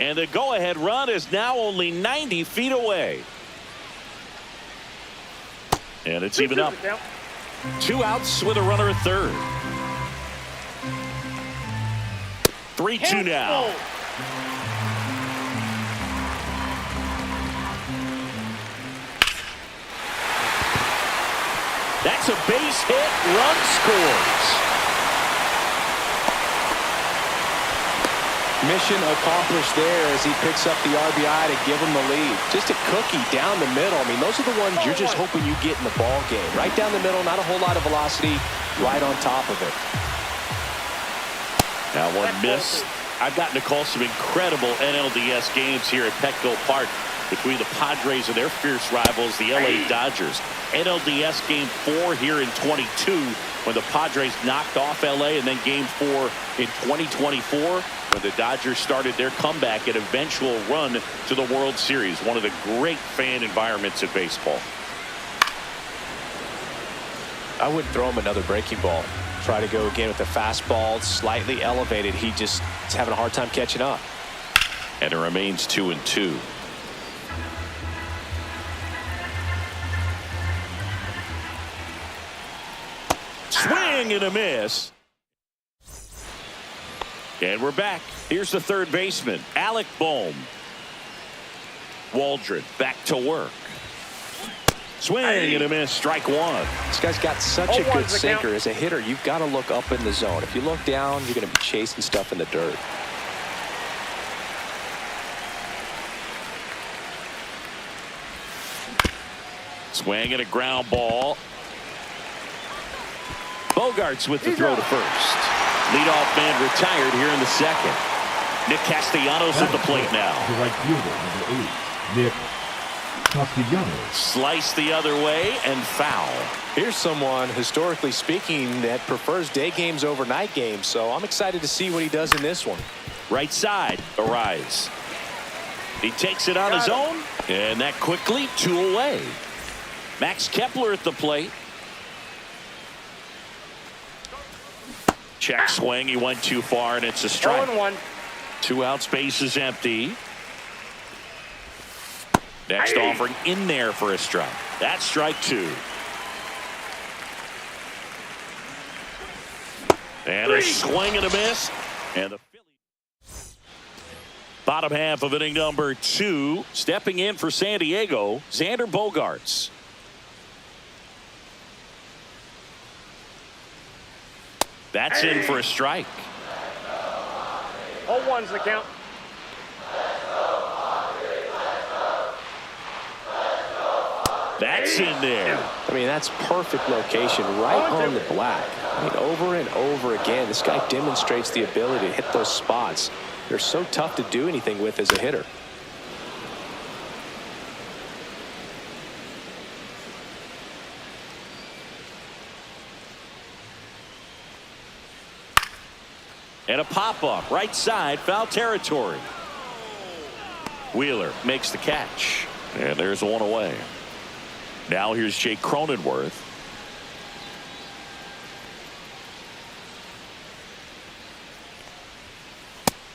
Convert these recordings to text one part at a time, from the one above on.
And the go-ahead run is now only 90 feet away. And it's even up. 2 outs with a runner at third. 3-2 now. That's a base hit. Run scores. Mission accomplished there as he picks up the RBI to give him the lead. Just a cookie down the middle. I mean, those are the ones you're just hoping you get in the ball game. Right down the middle, not a whole lot of velocity, right on top of it. Now one miss. I've gotten to call some incredible NLDS games here at Petco Park between the Padres and their fierce rivals, the LA Dodgers. NLDS Game 4 here in 22 when the Padres knocked off LA, and then Game 4 in 2024 when the Dodgers started their comeback and eventual run to the World Series. One of the great fan environments in baseball. I wouldn't throw him another breaking ball. Try to go again with the fastball slightly elevated. He just is having a hard time catching up. And it remains 2-2. Swing and a miss. And we're back. Here's the third baseman, Alec Bohm. Waldron back to work. Swing and a miss, strike one. This guy's got such a good sinker. As a hitter, you've got to look up in the zone. If you look down, you're going to be chasing stuff in the dirt. Swing and a ground ball. Bogarts with the throw to first. Leadoff man retired here in the second. Nick Castellanos at the plate now. The right fielder, number 8, Nick Castellanos. Slice the other way and foul. Here's someone, historically speaking, that prefers day games over night games, so I'm excited to see what he does in this one. Right side, Arise. He takes it on his own, and that quickly 2 away. Max Kepler at the plate. Check swing. He went too far, and it's a strike. 0-1. 2 outs, base is empty. Next offering in there for a strike. That's strike 2. And a swing and a miss. And the Phillies. Bottom half of inning number 2. Stepping in for San Diego, Xander Bogaerts. That's in for a strike. 0-1's the count. That's in there. I mean, that's perfect location, right on the black. I mean, over and over again, this guy demonstrates the ability to hit those spots. They're so tough to do anything with as a hitter. And a pop-up, right side, foul territory. Wheeler makes the catch. And there's one away. Now here's Jake Cronenworth.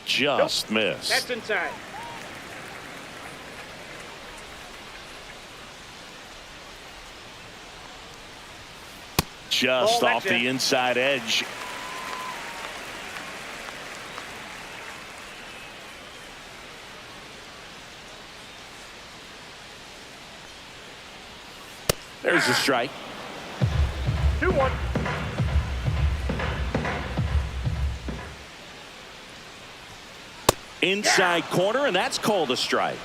Just missed. That's inside. Just off the inside edge. There's a strike. 2-1. Inside corner, and that's called a strike.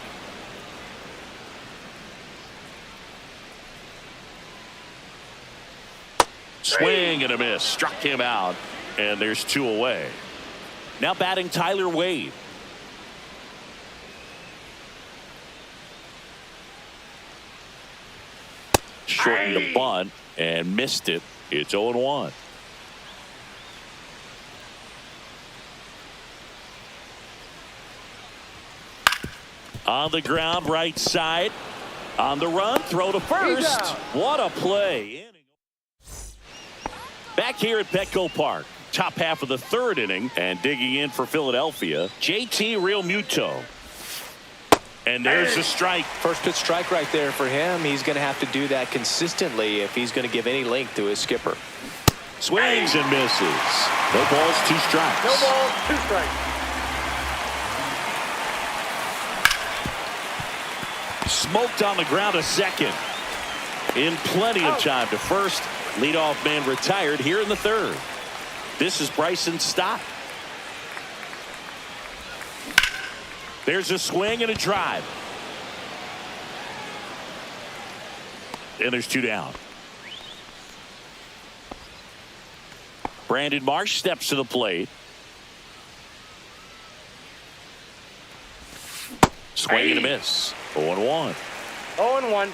Swing and a miss. Struck him out, and there's 2 away. Now batting Tyler Wade. Shortened the bunt and missed it. It's 0-1. On the ground, right side. On the run, throw to first. What a play. Back here at Petco Park, Top half of the third inning, and digging in for Philadelphia, JT Realmuto. And there's a strike. First pitch strike right there for him. He's going to have to do that consistently if he's going to give any length to his skipper. Swings and misses. No balls, 2 strikes. No balls, 2 strikes. Smoked on the ground to second. In plenty of time to first. Leadoff man retired here in the third. This is Bryson Stott. There's a swing and a drive. And there's 2 down. Brandon Marsh steps to the plate. Swing and a miss. 0-1. 0-1.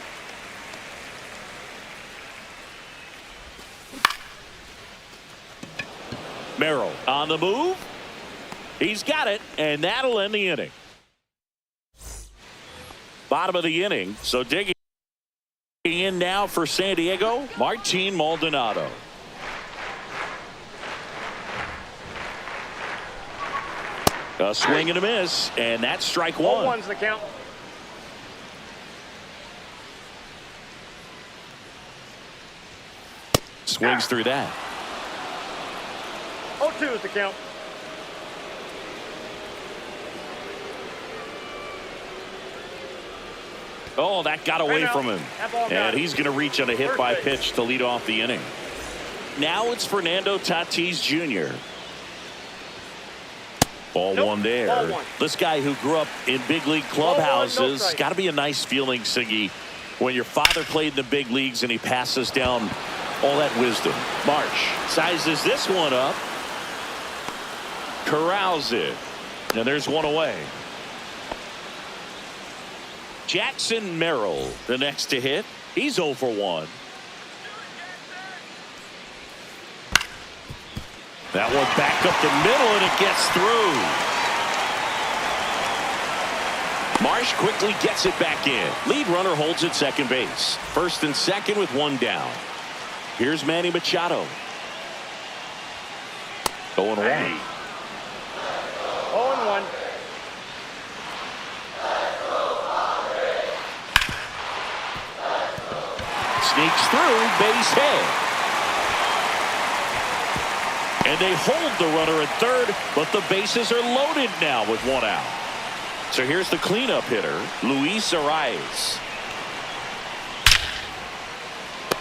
Merrill on the move. He's got it, and that'll end the inning. Bottom of the inning, so digging in now for San Diego, Martin Maldonado. A swing and a miss, and that's strike 1. 0-1's the count. Swings through that. 0-2 is the count. Oh, that got away from him. And he's going to reach on a hit by pitch to lead off the inning. Now it's Fernando Tatis Jr. Ball 1 there. Ball 1. This guy who grew up in big league clubhouses, got to be a nice feeling, Siggy, when your father played in the big leagues and he passes down all that wisdom. Marsh sizes this one up. Corrals it. And there's 1 away. Jackson Merrill, the next to hit. He's 0 for 1. That one back up the middle, and it gets through. Marsh quickly gets it back in. Lead runner holds at second base. First and second with 1 down. Here's Manny Machado. 0-1. 0-1. Sneaks through, base hit. And they hold the runner at third, but the bases are loaded now with 1 out. So here's the cleanup hitter, Luis Arias.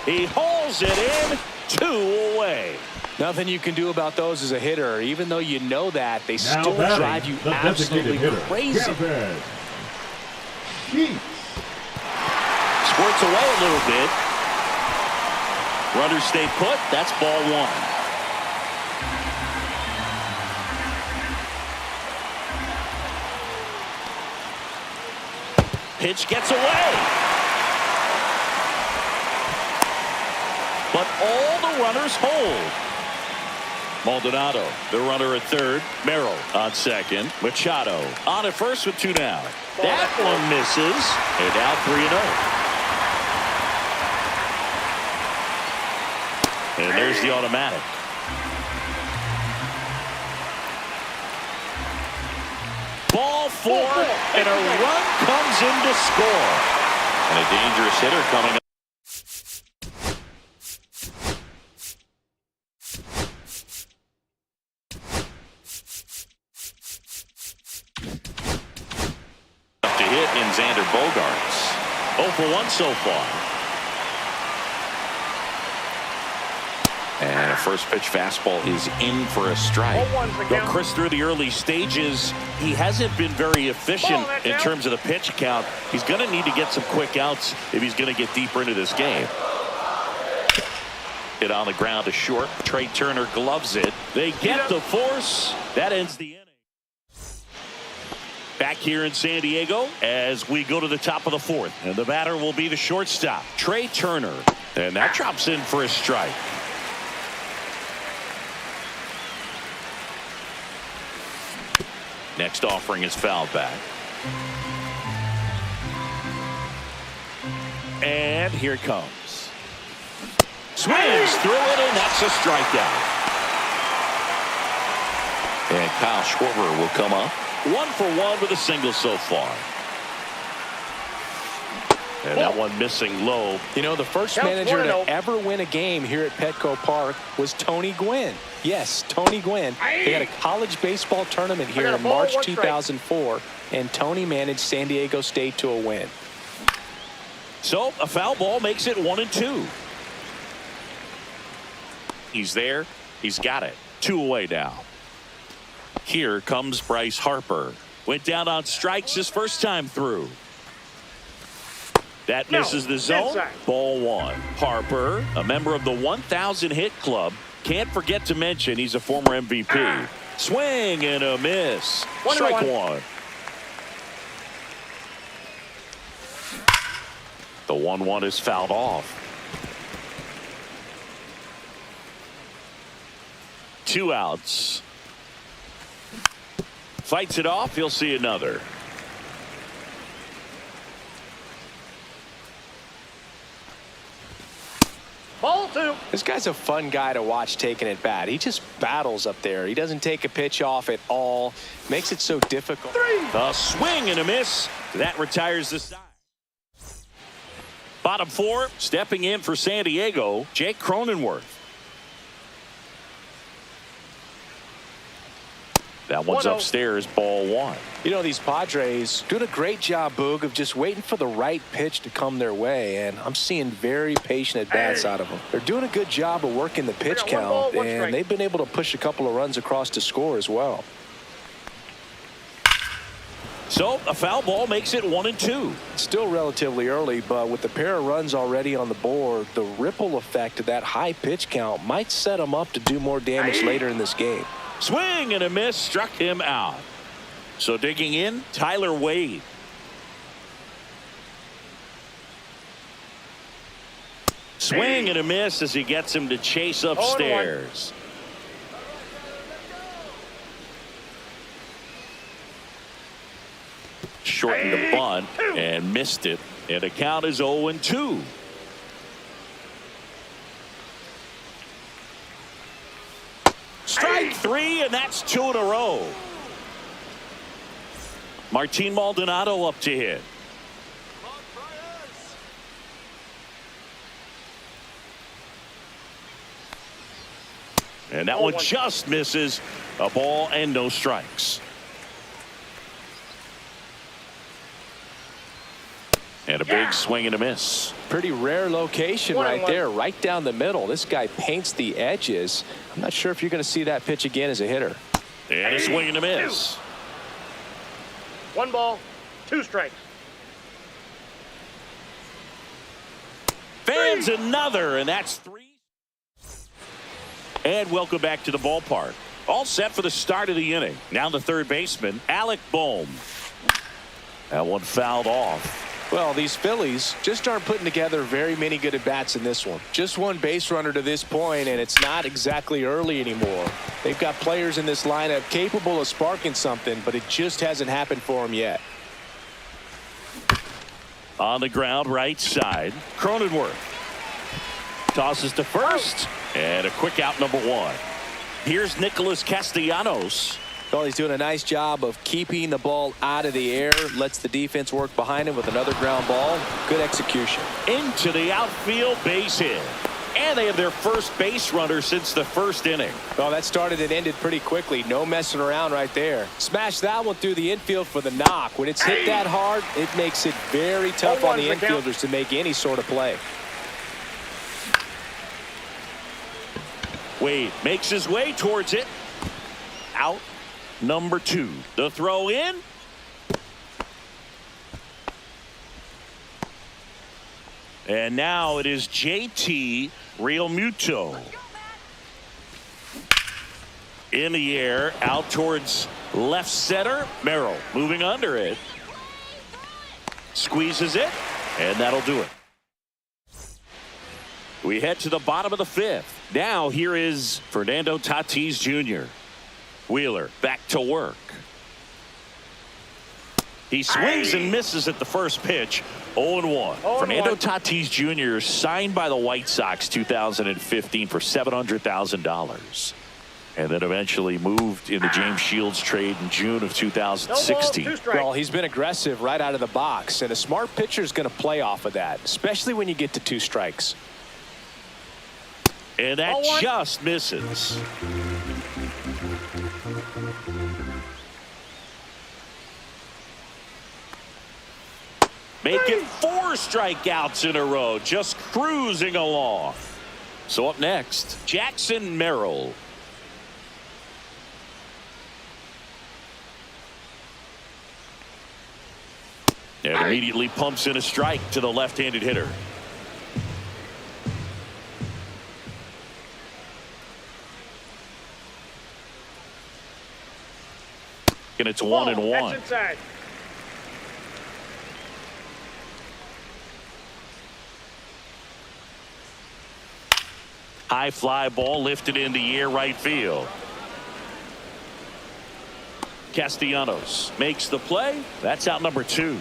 He hauls it in, 2 away. Nothing you can do about those as a hitter. Even though you know that, they Now still batting, drive you the absolutely designated hitter, crazy. Kevin Keats. Squirts away a little bit. Runners stay put. That's ball 1. Pitch gets away. But all the runners hold. Maldonado, the runner at third. Merrill on second. Machado on at first with 2 down. That one misses. And now 3-0. And there's the automatic. Ball 4, and a run comes in to score. And a dangerous hitter coming up. To hit in Xander Bogaerts. 0 for 1 so far. And a first pitch fastball is in for a strike. But Chris, through the early stages, he hasn't been very efficient in terms of the pitch count. He's going to need to get some quick outs if he's going to get deeper into this game. Hit on the ground to short. Trey Turner gloves it. They get the force. That ends the inning. Back here in San Diego as we go to the top of the 4th. And the batter will be the shortstop, Trey Turner. And that drops in for a strike. Next offering is foul back. And here it comes. Swings through it, and that's a strikeout. And Kyle Schwarber will come up. 1 for 1 with a single so far. And that one missing low. You know, the first Counts manager 1-0. to ever win a game here at Petco Park was Tony Gwynn. Yes, Tony Gwynn. They had a college baseball tournament here in March 2004, and Tony managed San Diego State to a win. So a foul ball makes it 1-2. He's there. He's got it. 2 away now. Here comes Bryce Harper. Went down on strikes his first time through. That misses the zone. Inside. Ball 1. Harper, a member of the 1,000 hit club. Can't forget to mention he's a former MVP. Swing and a miss. Strike 1. The 1-1 is fouled off. 2 outs. Fights it off. He'll see another. Ball 2. This guy's a fun guy to watch taking at bat. He just battles up there. He doesn't take a pitch off at all. Makes it so difficult. 3. A swing and a miss. That retires the side. Bottom 4, stepping in for San Diego, Jake Cronenworth. That one's 1-0. upstairs, ball 1. You know, these Padres doing a great job, Boog, of just waiting for the right pitch to come their way, and I'm seeing very patient at-bats out of them. They're doing a good job of working the pitch got 1 ball, count, 1 strike. and they've been able to push a couple of runs across to score as well. So a foul ball makes it 1-2. Still relatively early, but with the pair of runs already on the board, the ripple effect of that high pitch count might set them up to do more damage later in this game. Swing and a miss, struck him out. So digging in, Tyler Wade. Swing and a miss as he gets him to chase upstairs. Shortened the bunt and missed it. And the count is 0-2. Strike 3, and that's 2 in a row. Martin Maldonado up to hit. And that one just misses. A ball and no strikes. And a big swing and a miss. Pretty rare location right there, right down the middle. This guy paints the edges. I'm not sure if you're going to see that pitch again as a hitter. And a swing and a miss. 1 ball, 2 strikes. Fans another, and that's 3. And welcome back to the ballpark. All set for the start of the inning. Now the third baseman, Alec Bohm. That one fouled off. Well, these Phillies just aren't putting together very many good at-bats in this one. Just 1 base runner to this point, and it's not exactly early anymore. They've got players in this lineup capable of sparking something, but it just hasn't happened for them yet. On the ground, right side, Cronenworth. Tosses to first, and a quick out, number 1. Here's Nicholas Castellanos. Well, he's doing a nice job of keeping the ball out of the air. Lets the defense work behind him with another ground ball. Good execution. Into the outfield, base hit. And they have their first base runner since the first inning. Well, that started and ended pretty quickly. No messing around right there. Smash that one through the infield for the knock. When it's hit that hard, it makes it very tough on the infielders to make any sort of play. Wade makes his way towards it. Out. Number 2. The throw in. And now it is JT Realmuto. In the air, out towards left center. Merrill moving under it. Squeezes it, and that'll do it. We head to the bottom of the 5th. Now here is Fernando Tatis Jr. Wheeler back to work. He swings and misses at the first pitch. 0-1. Fernando Tatis Jr. signed by the White Sox 2015 for $700,000. And then eventually moved in the James Shields trade in June of 2016. No ball, 2 strikes. Well, he's been aggressive right out of the box, and a smart pitcher is going to play off of that, especially when you get to 2 strikes. And that just misses. Making 4 strikeouts in a row, just cruising along. So up next, Jackson Merrill. And immediately pumps in a strike to the left-handed hitter. And it's 1-1. That's inside. High fly ball lifted in the air right field. Castellanos makes the play. That's out number 2.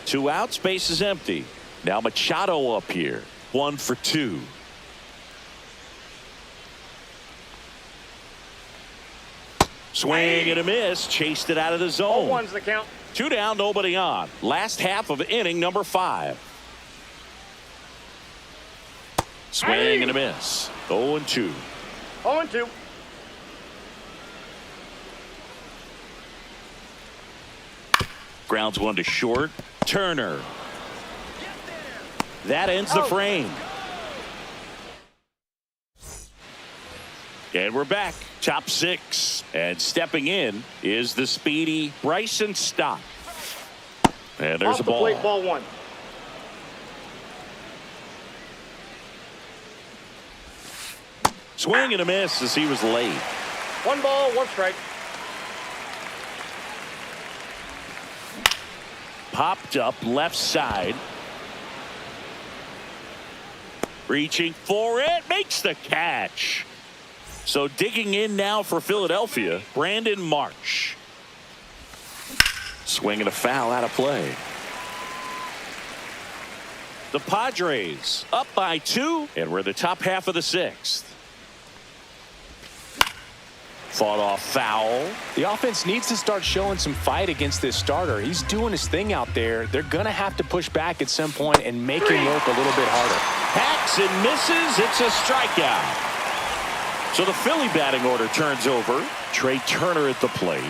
2 outs, base is empty. Now Machado up here. 1 for 2. Swing and a miss. Chased it out of the zone. 0-1's the count. 2 down, nobody on. Last half of inning number 5. Swing and a miss. 0-2. 0-2. Grounds 1 to short. Turner. That ends the frame. And we're back. Top 6. And stepping in is the speedy Bryson Stott. And there's Off a the ball. plate, ball 1. Swing and a miss as he was late. 1 ball, 1 strike. Popped up left side. Reaching for it. Makes the catch. So digging in now for Philadelphia, Brandon Marsh. Swinging a foul out of play. The Padres up by 2, and we're the top half of the 6th. Fought off foul. The offense needs to start showing some fight against this starter. He's doing his thing out there. They're going to have to push back at some point and make him work a little bit harder. Hacks and misses. It's a strikeout. So the Philly batting order turns over. Trey Turner at the plate.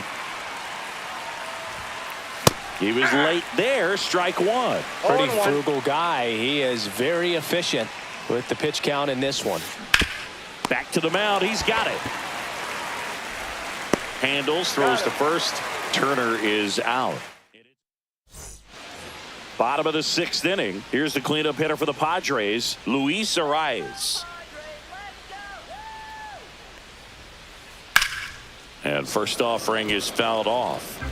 He was late there. Strike 1. Pretty frugal guy. He is very efficient with the pitch count in this one. Back to the mound. He's got it. Handles, throws to first. Turner is out. Bottom of the 6th inning. Here's the cleanup hitter for the Padres, Luis Arias. And first offering is fouled off.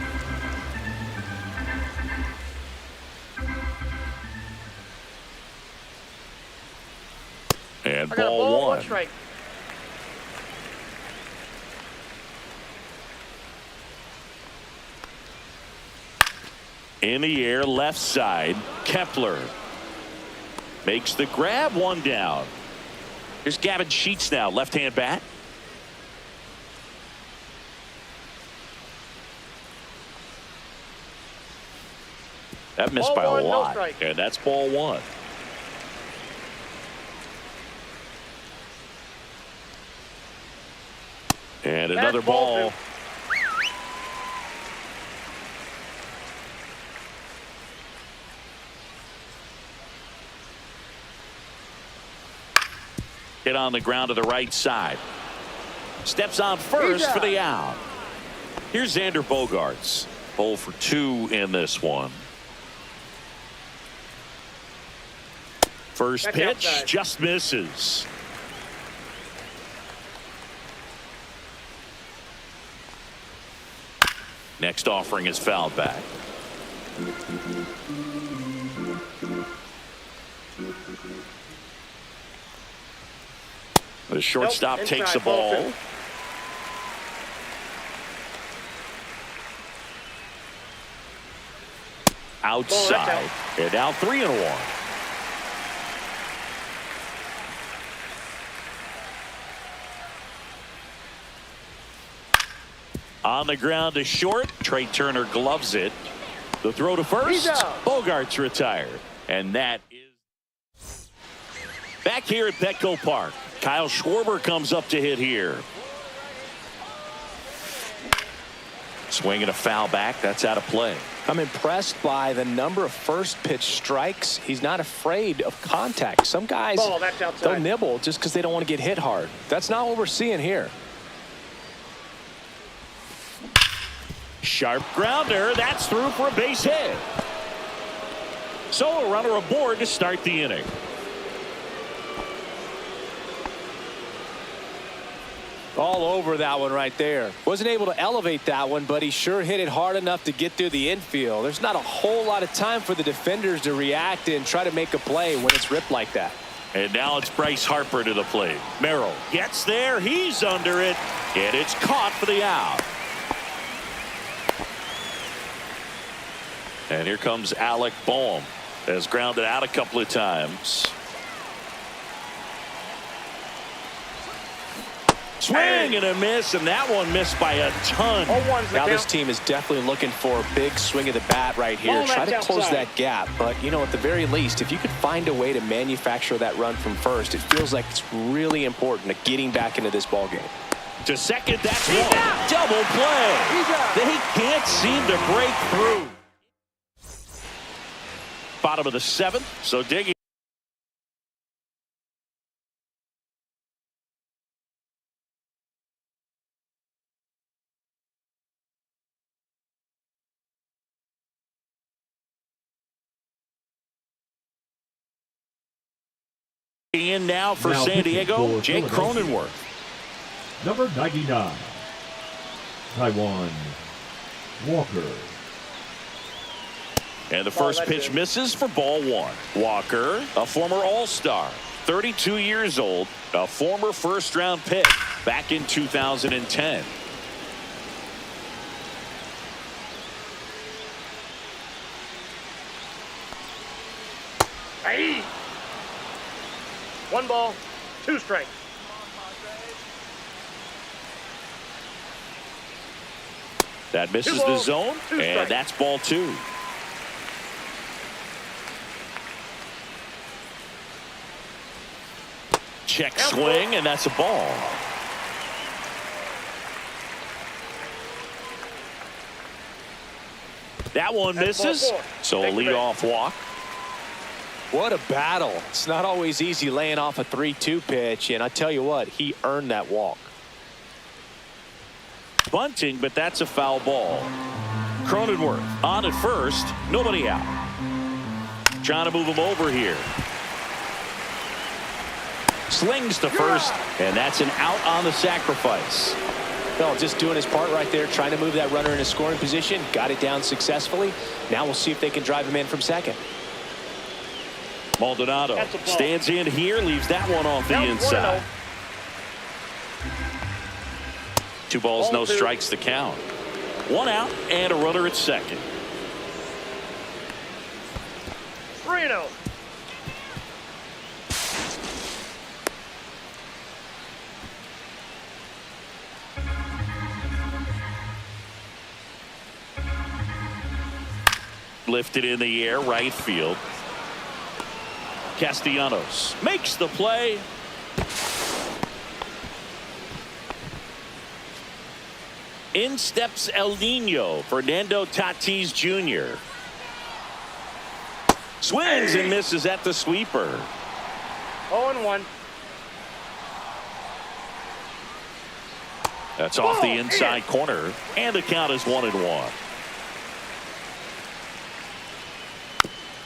And ball 1. 1 strike. In the air, left side. Kepler makes the grab. 1 down. Here's Gavin Sheets now, left-hand bat. That missed by a Ball 1, no lot. strike. And that's ball 1. And another That's ball ball. 2. Hit on the ground to the right side. Steps on first for the out. Here's Xander Bogaerts. 0 for 2 in this one. First That's pitch outside. just misses. Next offering is fouled back. The shortstop Nope, takes the inside, ball ball. 2. Outside. And now 3-1. On the ground to short. Trey Turner gloves it. The throw to first. Bogart's retired. And that is back here at Petco Park. Kyle Schwarber comes up to hit here. Swinging a foul back. That's out of play. I'm impressed by the number of first pitch strikes. He's not afraid of contact. Some guys, they'll nibble just because they don't want to get hit hard. That's not what we're seeing here. Sharp grounder. That's through for a base hit. So a runner aboard to start the inning. All over that one right there. Wasn't able to elevate that one, but he sure hit it hard enough to get through the infield. There's not a whole lot of time for the defenders to react and try to make a play when it's ripped like that. And now it's Bryce Harper to the plate. Merrill gets there. He's under it. And it's caught for the out. And here comes Alec Boehm. Has grounded out a couple of times. Swing and a miss, and that one missed by a ton. Now this team is definitely looking for a big swing of the bat right here. Try to close that gap. But, you know, at the very least, if you could find a way to manufacture that run from first, it feels like it's really important to getting back into this ball game. To second, that's one. Double play. They can't seem to break through. Bottom of the seventh, so digging. In now for San Diego, Jake Cronenworth. Number 99, Taiwan Walker. And the first pitch misses for ball one. Walker, a former All-Star, 32 years old, a former first-round pick back in 2010. Hey. 1 ball, 2 strikes. That misses the zone, and that's ball 2. Check swing, and that's a ball. That one misses, so a leadoff walk. What a battle. It's not always easy laying off a 3-2 pitch, and I tell you what, he earned that walk. Bunting, but that's a foul ball. Cronenworth on at first, nobody out. Trying to move him over here. Slings to first, and that's an out on the sacrifice. Well, just doing his part right there, trying to move that runner in a scoring position. Got it down successfully. Now we'll see if they can drive him in from second. Maldonado stands in here, leaves that one off the inside. 2 balls, no strikes to count. 1 out and a runner at second. 3-0. Lifted in the air, right field. Castellanos makes the play. In steps El Nino, Fernando Tatis Jr. Swings and misses at the sweeper. 0-1. That's off the inside corner, and the count is 1-1.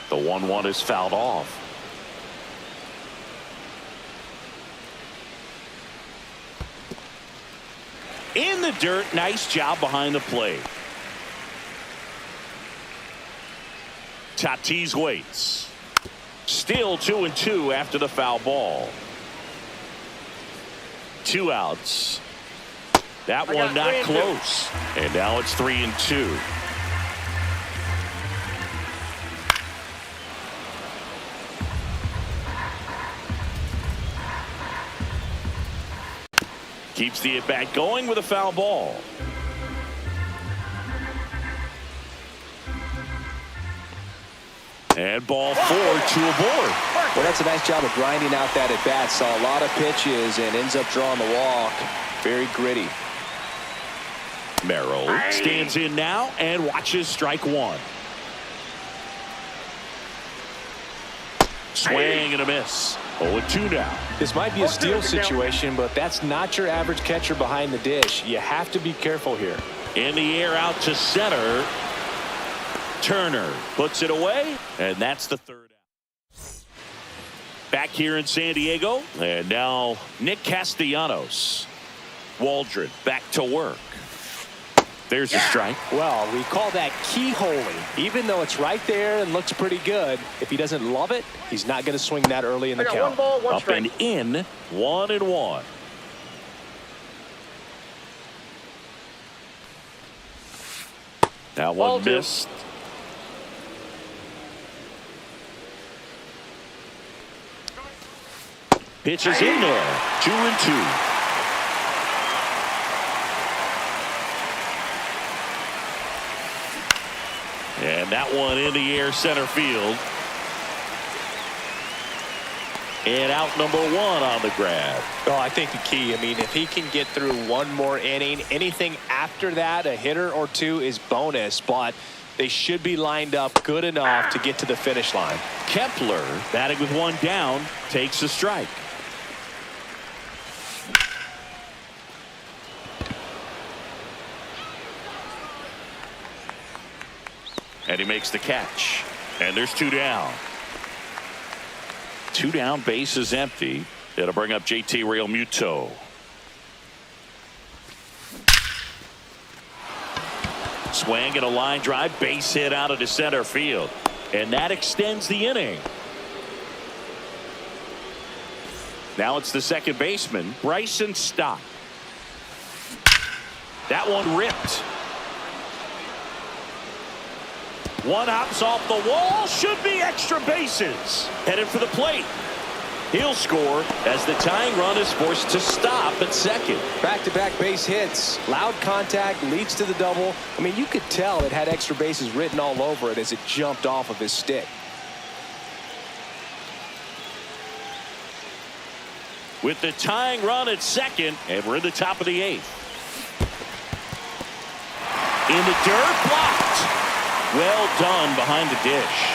The 1-1 is fouled off. In the dirt, nice job behind the plate. Tatis waits. Still 2-2 after the foul ball. 2 outs. That one not close. And now it's 3-2. Keeps the at-bat going with a foul ball. And ball 4, 2 aboard. Well, that's a nice job of grinding out that at bat. Saw a lot of pitches and ends up drawing the walk. Very gritty. Merrill stands in now and watches strike 1. Swing and a miss. 0-2 now. This might be a steal situation, but that's not your average catcher behind the dish. You have to be careful here. In the air out to center. Turner puts it away, and that's the third out. Back here in San Diego, and now Nick Castellanos. Waldron back to work. There's a strike. Well, we call that keyholing. Even though it's right there and looks pretty good, if he doesn't love it, he's not going to swing that early in the count. 1 ball, 1 Up strike. and in, 1-1. That Ball one 2. missed. Pitches in there. 2-2. And that one in the air center field. And out number 1 on the grab. Well, I think the key, I mean, if he can get through one more inning, anything after that, a hitter or 2 is bonus, but they should be lined up good enough to get to the finish line. Kepler, batting with 1 down, takes a strike. And he makes the catch. And there's 2 down. 2 down, base is empty. It'll bring up JT Realmuto. Swing and a line drive, base hit out of the center field. And that extends the inning. Now it's the second baseman, Bryson Stott. That one ripped. One hops off the wall, should be extra bases. Headed for the plate. He'll score as the tying run is forced to stop at second. Back-to-back base hits. Loud contact leads to the double. I mean, you could tell it had extra bases written all over it as it jumped off of his stick. With the tying run at second, and we're in the top of the 8th. In the dirt, blocked. Well done behind the dish.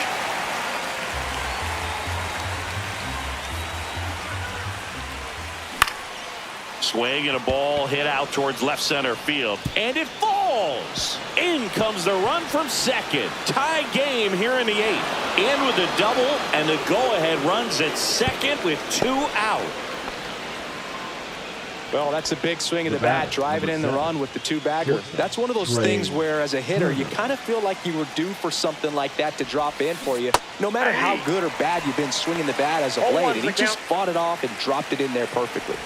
Swing and a ball hit out towards left center field. And it falls. In comes the run from second. Tie game here in the 8th. In with the double, and the go-ahead runs at second with 2 out. Well, that's a big swing of the bat, driving in the run with the 2-bagger. That's one of those things where, as a hitter, you kind of feel like you were due for something like that to drop in for you, no matter how good or bad you've been swinging the bat as of late. And he just fought it off and dropped it in there perfectly.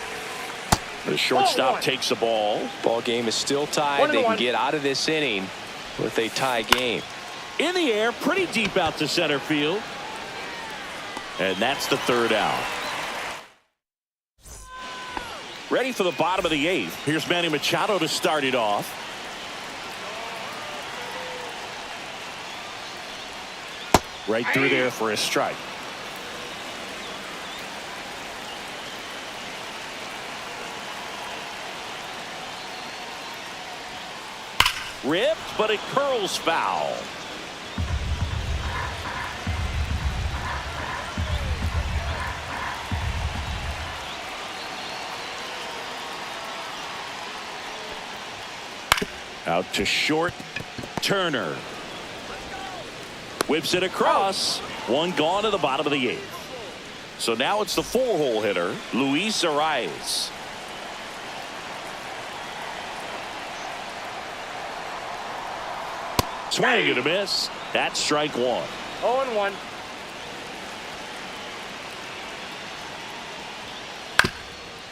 The shortstop takes the ball. Ball game is still tied. They can get out of this inning with a tie game. In the air, pretty deep out to center field. And that's the 3rd out. Ready for the bottom of the 8th. Here's Manny Machado to start it off. Right through there for a strike. Ripped, but it curls foul. Out to short. Turner whips it across. 1 gone to the bottom of the 8th. So now it's the 4-hole hitter, Luis Arias. Swing and a miss. That's strike 1. 0-1.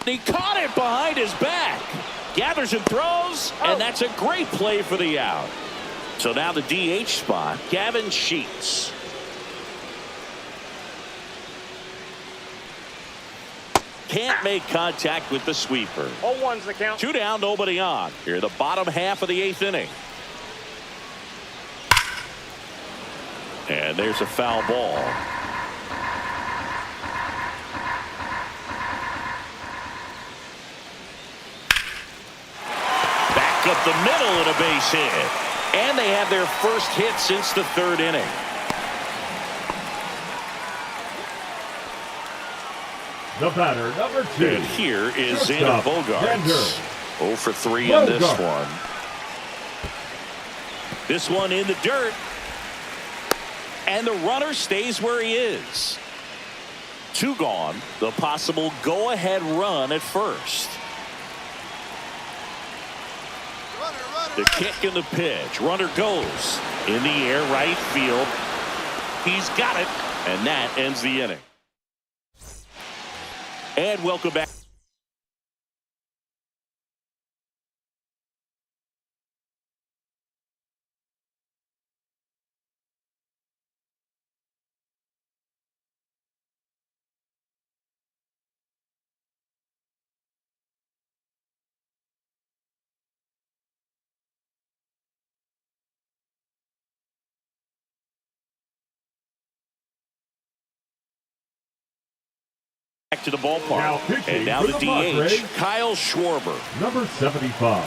He caught it behind his back. Gathers and throws, and that's a great play for the out. So now the DH spot, Gavin Sheets. Can't make contact with the sweeper. 0-1's the count. 2 down, nobody on. Here the bottom half of the 8th inning. And there's a foul ball. Back up the middle and a base hit. And they have their first hit since the third inning. The batter, number 2. And here is Xander Shortstop, Bogaerts. 0 for 3 in this one. This one in the dirt. And the runner stays where he is. 2 gone. The possible go-ahead run at first. The kick and the pitch. Runner goes in the air, right field. He's got it. And that ends the inning. And welcome back. Back to the ballpark. And now the DH, Kyle Schwarber. Number 75.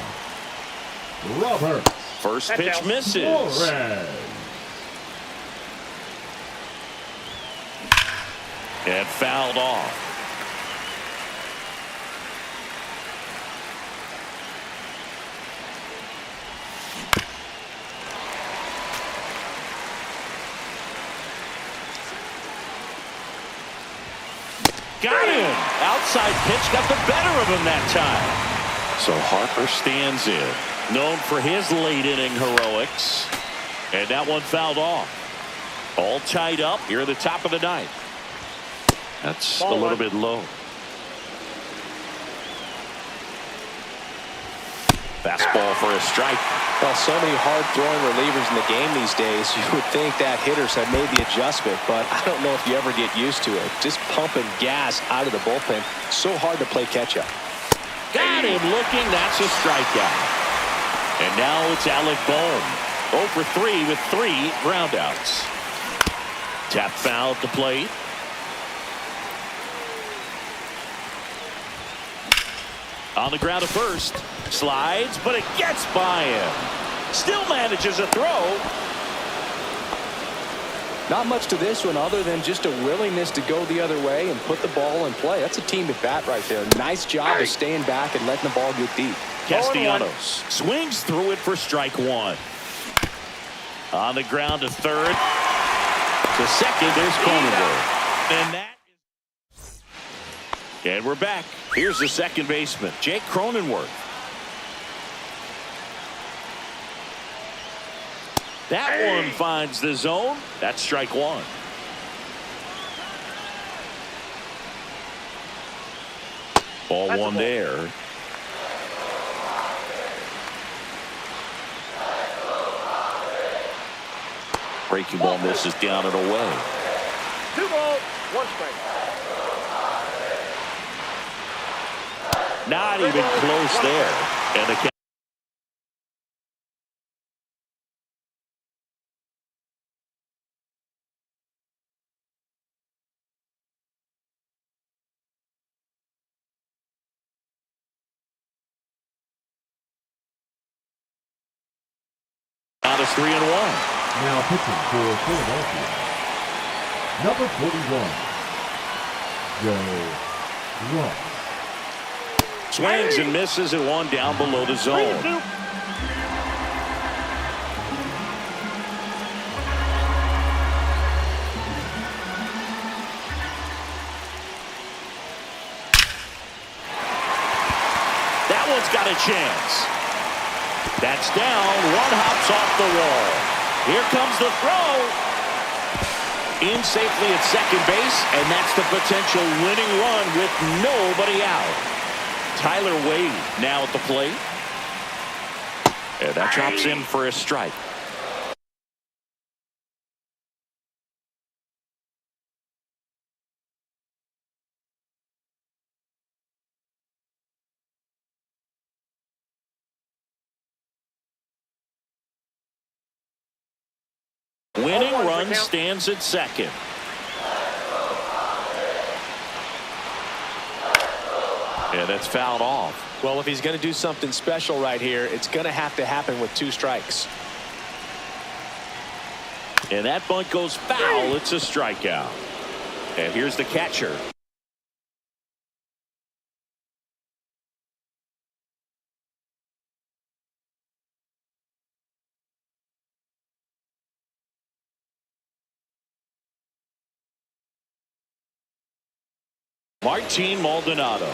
Roberts. First pitch misses. Flores. And fouled off. Got him. Outside pitch got the better of him that time. So Harper stands in. Known for his late inning heroics. And that one fouled off. All tied up here at the top of the ninth. That's a little bit low. Fastball for a strike. Well, so many hard-throwing relievers in the game these days, you would think that hitters have made the adjustment, but I don't know if you ever get used to it. Just pumping gas out of the bullpen. So hard to play catch-up. Got him looking. That's a strikeout. And now it's Alec Bohm. 0 for 3 with 3 groundouts. Tap foul at the plate. On the ground at first. Slides, but it gets by him. Still manages a throw. Not much to this one other than just a willingness to go the other way and put the ball in play. That's a team at bat right there. Nice job of staying back and letting the ball get deep. Castellanos swings through it for strike 1. On the ground to third. To second, there's Cronenworth. And we're back. Here's the second baseman, Jake Cronenworth. That one finds the zone. That's strike 1. Ball That's one there. Breaking ball misses down and away. 2 balls, 1 strike. Not even close there. And the count is 3-1. Now pitching for Philadelphia. Number 41. Joe Ross. Swings and misses at 1 down below the zone. That one's got a chance. That's down. 1 hops off the wall. Here comes the throw. In safely at second base, and that's the potential winning run with nobody out. Tyler Wade now at the plate. And that drops in for a strike. Winning 0-1 run count. stands at second. And that's fouled off. Well, if he's going to do something special right here, it's going to have to happen with 2 strikes. And that bunt goes foul. It's a strikeout. And here's the catcher. Martin Maldonado.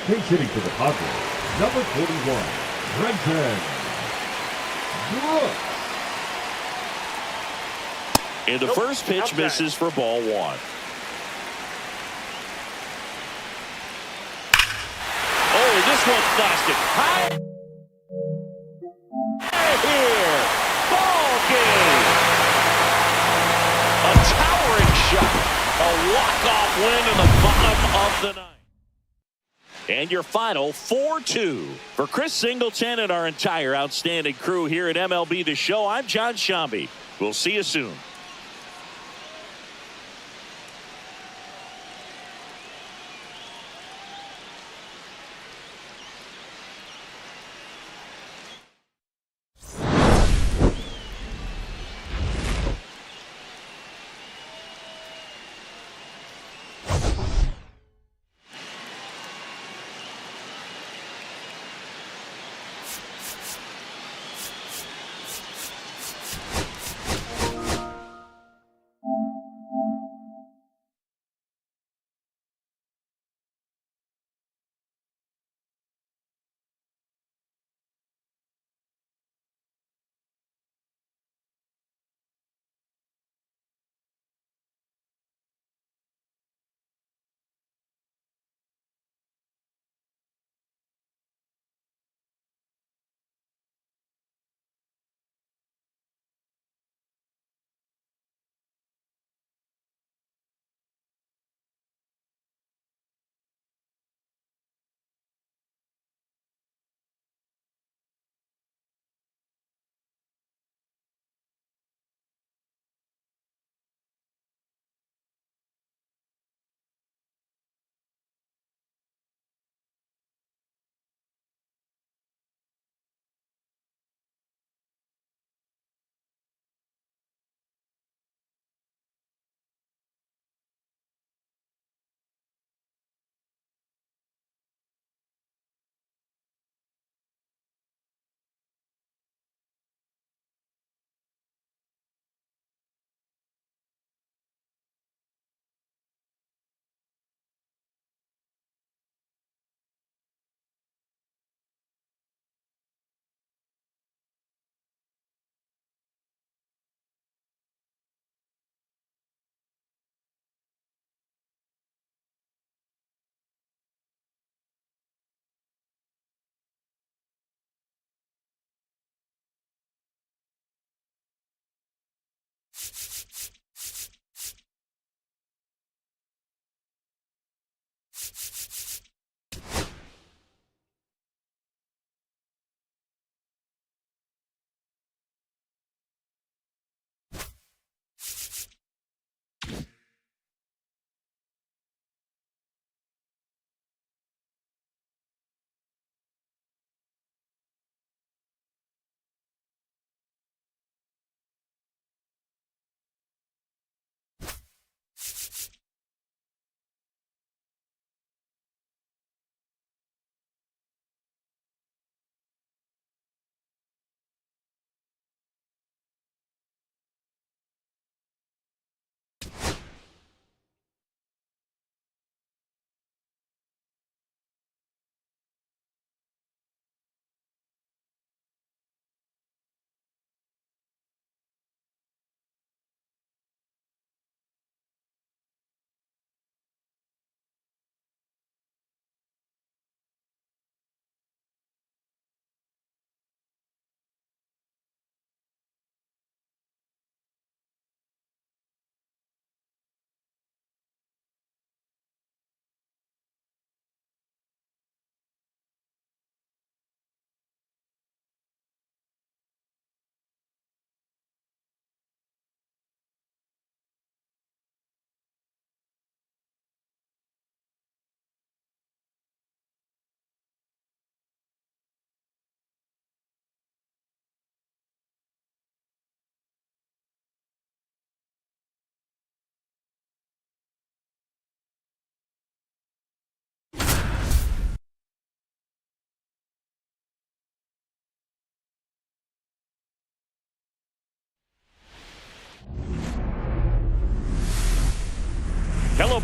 Pinch hitting for the Padres, number 41, Brenton Brooks. And the first pitch outside. misses for ball 1. Oh, this one's blasted. High here. Ball game. A towering shot. A walk-off win in the bottom of the 9th. And your final 4-2. For Chris Singleton and our entire outstanding crew here at MLB The Show, I'm John Shambi. We'll see you soon.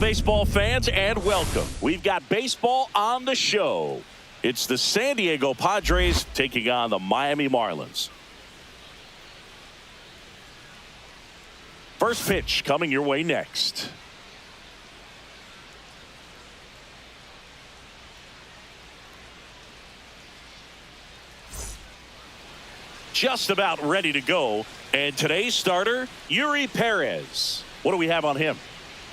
baseball fans, and welcome. We've got baseball on the show. It's the San Diego Padres taking on the Miami Marlins. First pitch coming your way next. Just about ready to go. And today's starter, Yuri Perez. What do we have on him?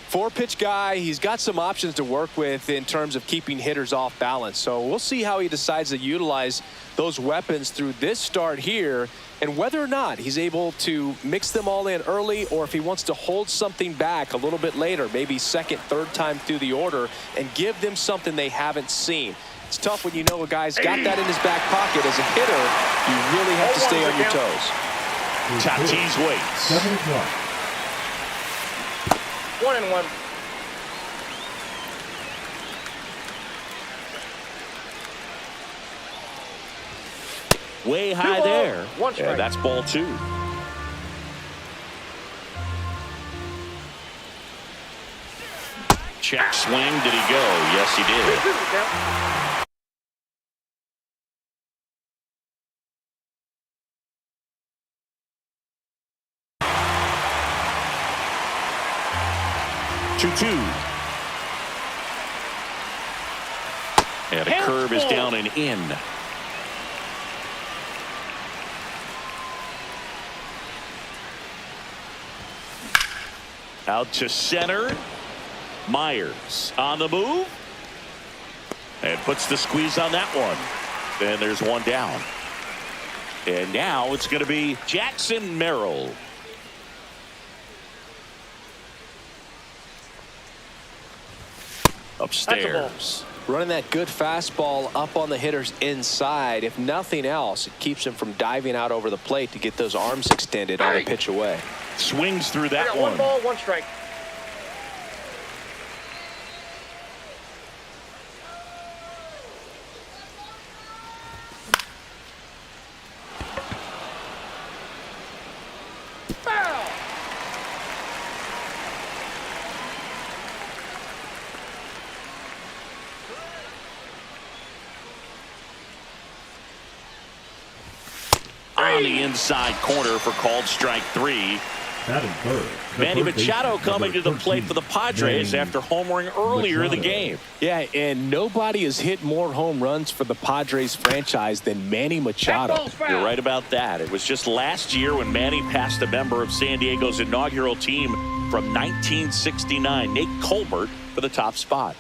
4-pitch guy. He's got some options to work with in terms of keeping hitters off balance. So we'll see how he decides to utilize those weapons through this start here, and whether or not he's able to mix them all in early, or if he wants to hold something back a little bit later, maybe second, third time through the order, and give them something they haven't seen. It's tough when you know a guy's got that in his back pocket. As a hitter, you really have to stay on your toes. Tatis waits. 7-1. 1-1. Way high there. Yeah, that's ball 2. Check swing. Did he go? Yes, he did. 2-2. And a curve is down and in. Out to center. Myers on the move. And puts the squeeze on that one. And there's one down. And now it's going to be Jackson Merrill. Upstairs. Running that good fastball up on the hitter's inside. If nothing else, it keeps him from diving out over the plate to get those arms extended on a pitch away. Swings through that One ball, 1 strike. Foul. On the inside corner for called strike 3. Batting third. Manny Machado coming to the plate for the Padres after homering earlier in the game. Yeah, and nobody has hit more home runs for the Padres franchise than Manny Machado. You're right about that. It was just last year when Manny passed a member of San Diego's inaugural team from 1969, Nate Colbert, for the top spot.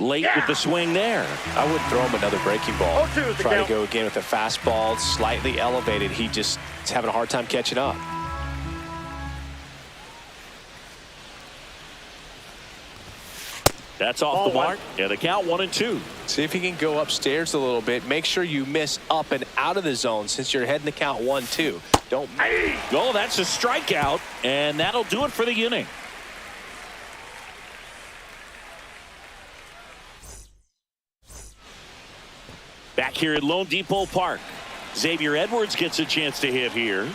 Late with the swing there. I wouldn't throw him another breaking ball. 0-2 Try to go again with a fastball, slightly elevated. He just is having a hard time catching up. That's off the mark. Yeah, the count 1-2. See if he can go upstairs a little bit. Make sure you miss up and out of the zone since you're heading the count 1-2. Don't. Oh, that's a strikeout, and that'll do it for the inning. Back here at Lone Depot Park, Xavier Edwards gets a chance to hit here.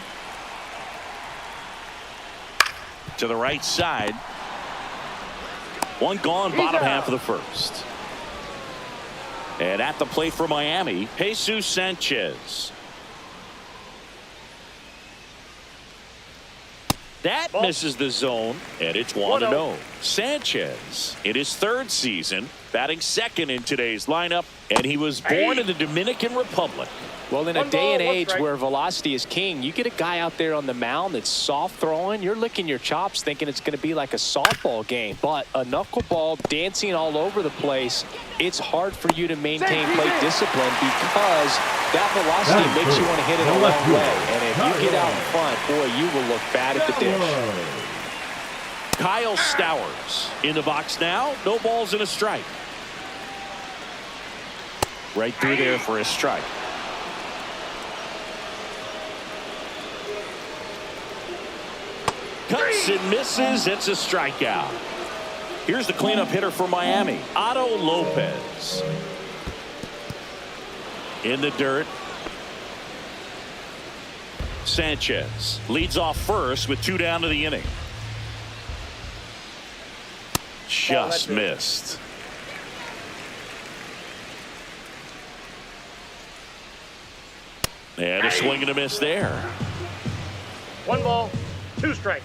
To the right side. One gone, bottom half of the first. And at the plate for Miami, Jesus Sanchez. That misses the zone, and it's 1-0. Sanchez, in his 3rd season, batting second in today's lineup, and he was born in the Dominican Republic. Well, in a day and age where velocity is king, you get a guy out there on the mound that's soft throwing, you're licking your chops thinking it's going to be like a softball game. But a knuckleball dancing all over the place, it's hard for you to maintain plate discipline because that velocity makes you want to hit it a long way. And if you get out in front, boy, you will look bad at the dish. Kyle Stowers in the box now. No balls and a strike. Right through there for a strike. Cuts and misses. It's a strikeout. Here's the cleanup hitter for Miami, Otto Lopez. In the dirt. Sanchez leads off first with 2 down to the inning. just missed. And a swing and a miss there. 1 ball, 2 strikes.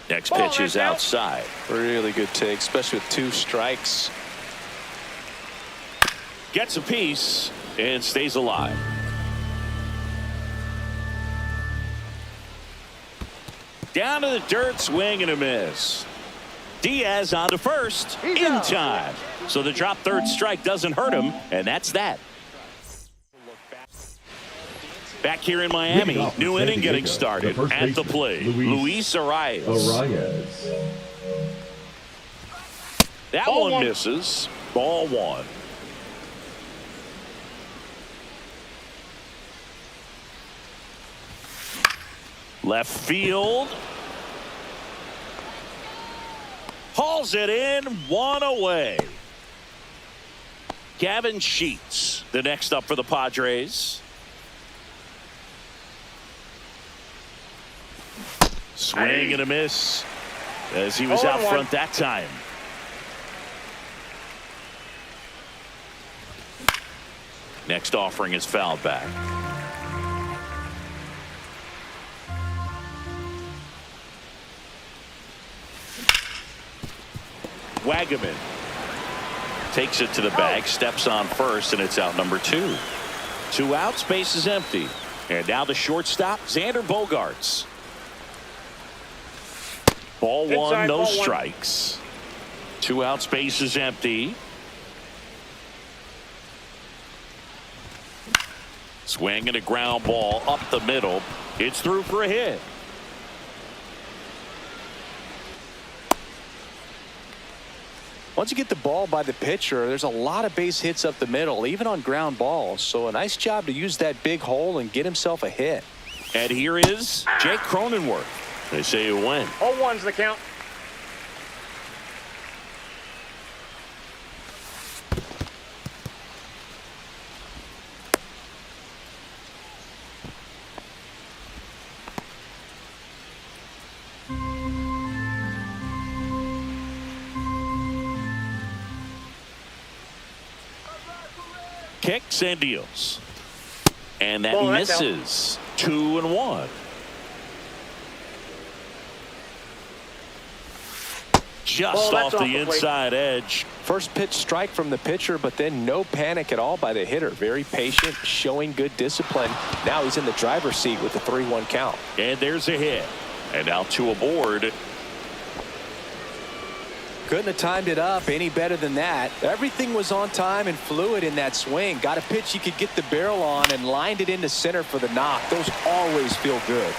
Next pitch is outside. Really good take, especially with 2 strikes. Gets a piece and stays alive. Down to the dirt, swing and a miss. Diaz on to first in time. So the drop third strike doesn't hurt him, and that's that. Back here in Miami, new inning getting started. At the plate, Luis Arias. That one misses. Ball 1. Left field. Hauls it in, 1 away. Gavin Sheets, the next up for the Padres. Swing and a miss as he was out front that time. Next offering is fouled back. Wagaman takes it to the bag, steps on first, and it's out number 2. 2 outs, base is empty. And now the shortstop, Xander Bogaerts. Ball 1, no strikes. 2 outs, base is empty. Swing and a ground ball up the middle. It's through for a hit. Once you get the ball by the pitcher, there's a lot of base hits up the middle, even on ground balls. So a nice job to use that big hole and get himself a hit. And here is Jake Cronenworth. They say you win. 0-1's the count. Kicks and deals. And that misses. 2-1. Just off the inside edge. First pitch strike from the pitcher, but then no panic at all by the hitter. Very patient, showing good discipline. Now he's in the driver's seat with the 3-1 count. And there's a hit. And now 2 aboard. Couldn't have timed it up any better than that. Everything was on time and fluid in that swing. Got a pitch you could get the barrel on and lined it into center for the knock. Those always feel good.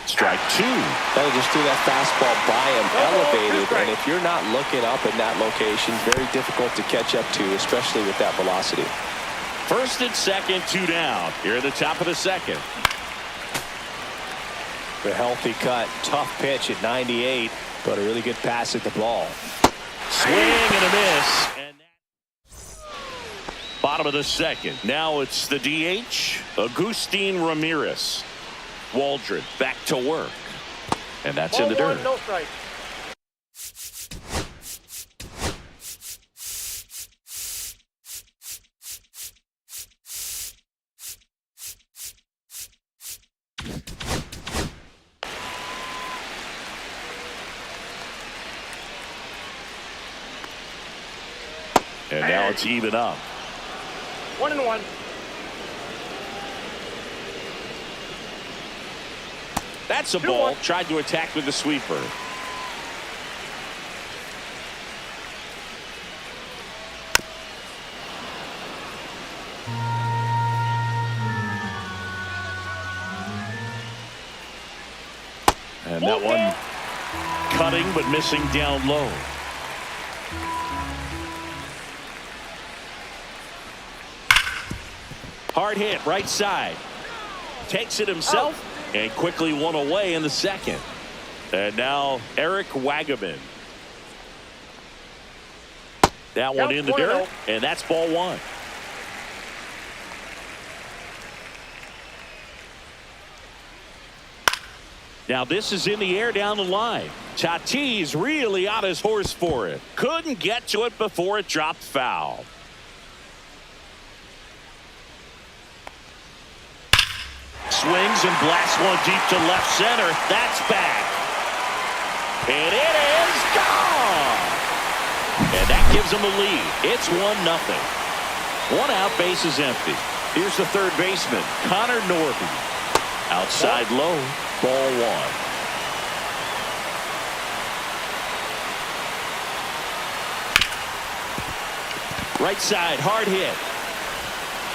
Strike 2. They just threw that fastball by him, elevated, and if you're not looking up in that location, very difficult to catch up to, especially with that velocity. First and second, 2 down. Here at the top of the second. A healthy cut, tough pitch at 98, but a really good pass at the ball. Swing and a miss. And bottom of the second. Now it's the DH, Agustin Ramirez. Waldron back to work. And that's in the dirt. No strike. And now it's even up. 1-1. That's a ball. Tried to attack with the sweeper. And that one cutting but missing down low. Hard hit right side. Takes it himself and quickly 1 away in the second. And now Eric Wagaman. That one in the dirt, and that's ball 1. Now this is in the air down the line. Tatis really on his horse for it. Couldn't get to it before it dropped foul. Swings and blasts one deep to left center. That's back. And it is gone. And that gives them a lead. It's 1-0. One out, base is empty. Here's the third baseman, Connor Norby. Outside low, ball one. Right side, hard hit.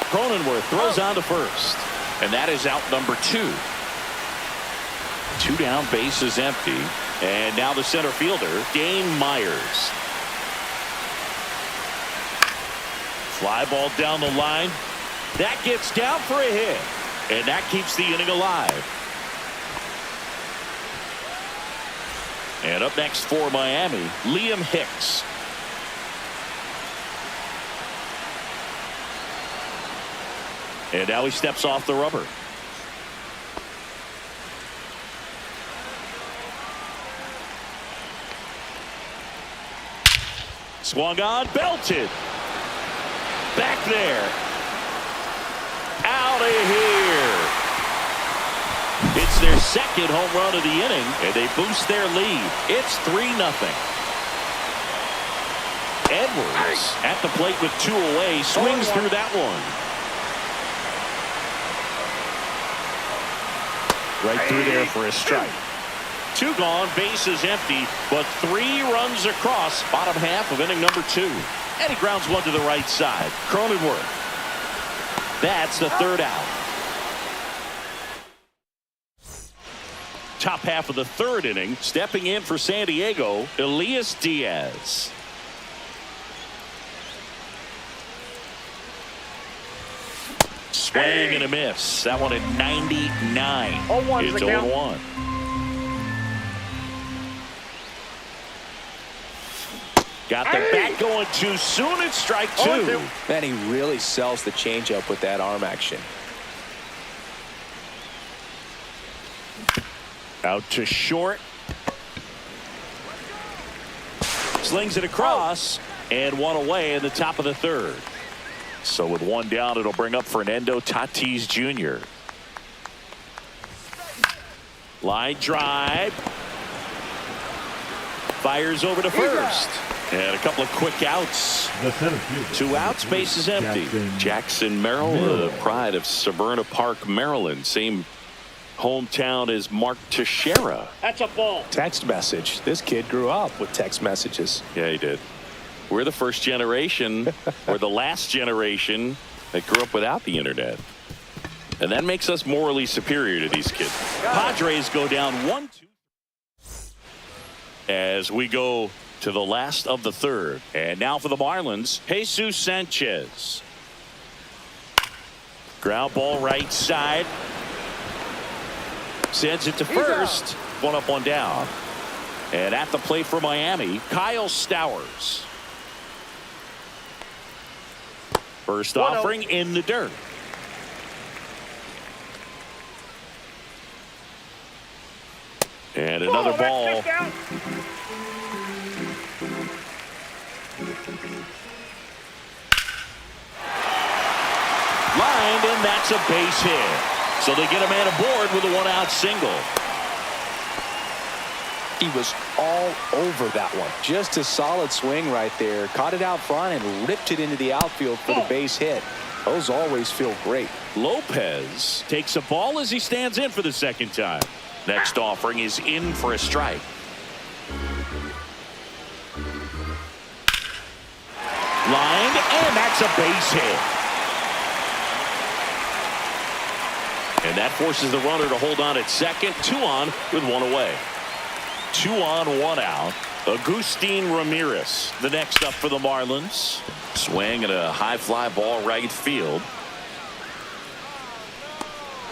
Cronenworth throws on to first. And that is out number 2. 2 down, base is empty. And now the center fielder, Dane Myers. Fly ball down the line. That gets down for a hit. And that keeps the inning alive. And up next for Miami, Liam Hicks. And now he steps off the rubber. Swung on, belted. Back there. Out of here. It's their second home run of the inning, and they boost their lead. It's 3-0. Edwards at the plate with 2 away, swings through that one. Right through there for a strike. 2 gone, base is empty, but 3 runs across bottom half of inning number 2. And he grounds one to the right side. Cronenworth. That's the third out. Top half of the third inning, stepping in for San Diego, Elias Diaz. Swing and a miss. That one at 99. It's 0-1. Got the bat going too soon. It's strike 2. Man, he really sells the changeup with that arm action. Out to short. Slings it across. And 1 away in the top of the third. So with 1 down, it'll bring up Fernando Tatis Jr. Line drive. Fires over to first. And a couple of quick outs. 2 outs, base is empty. Jackson Merrill, the pride of Severna Park, Maryland. Same hometown as Mark Teixeira. That's a ball. Text message. This kid grew up with text messages. Yeah, he did. We're the first generation, or the last generation, that grew up without the internet. And that makes us morally superior to these kids. Padres go down 1-2. As we go to the last of the third. And now for the Marlins, Jesus Sanchez. Ground ball right side. Sends it to first. 1 up, 1 down. And at the plate for Miami, Kyle Stowers. First offering in the dirt. And another ball. Lined, and that's a base hit. So they get a man aboard with a 1-out single. He was all over that one. Just a solid swing right there. Caught it out front and ripped it into the outfield for the base hit. Those always feel great. Lopez takes a ball as he stands in for the second time. Next offering is in for a strike. Lined, and that's a base hit. And that forces the runner to hold on at second. 2 on with 1 away. 2 on, 1 out. Agustin Ramirez, the next up for the Marlins. Swing and a high fly ball right field.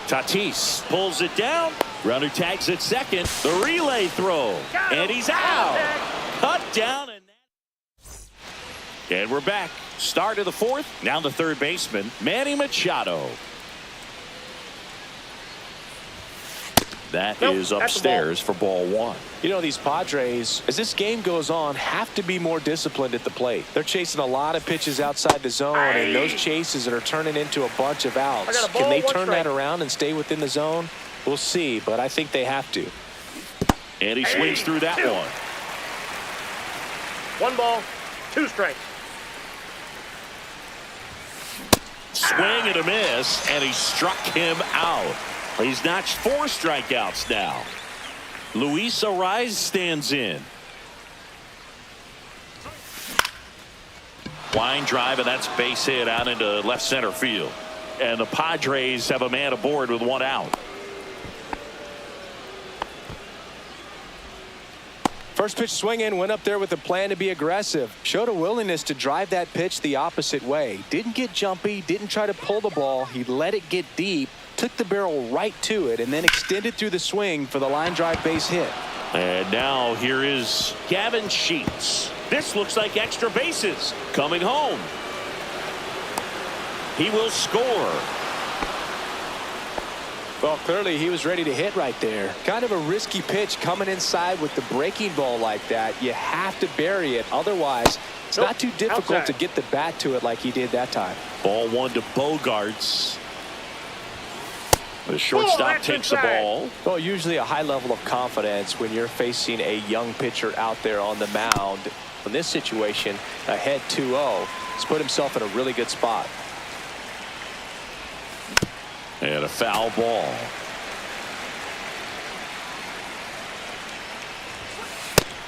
Tatis pulls it down. Runner tags at second. The relay throw. And he's out. Cut down. And we're back. Start of the fourth. Now the third baseman, Manny Machado. That Nope, is that's the upstairs for ball one. You know, these Padres, as this game goes on, have to be more disciplined at the plate. They're chasing a lot of pitches outside the zone, and those chases that are turning into a bunch of outs. Can they turn that around and stay within the zone? We'll see, but I think they have to. And he swings through that one. 1 ball, 2 strikes. Swing and a miss, and he struck him out. He's notched 4 strikeouts now. Luis Ariz stands in. Line drive, and that's base hit out into left center field. And the Padres have a man aboard with 1 out. First pitch swinging, went up there with a plan to be aggressive. Showed a willingness to drive that pitch the opposite way. Didn't get jumpy, didn't try to pull the ball. He let it get deep, took the barrel right to it, and then extended through the swing for the line drive base hit. And now here is Gavin Sheets. This looks like extra bases. Coming home. He will score. Well, clearly he was ready to hit right there. Kind of a risky pitch coming inside with the breaking ball like that. You have to bury it. Otherwise, it's not too difficult to get the bat to it like he did that time. Ball 1 to Bogarts. The shortstop takes the ball. Well, usually a high level of confidence when you're facing a young pitcher out there on the mound. In this situation, ahead 2-0, he's put himself in a really good spot. And a foul ball.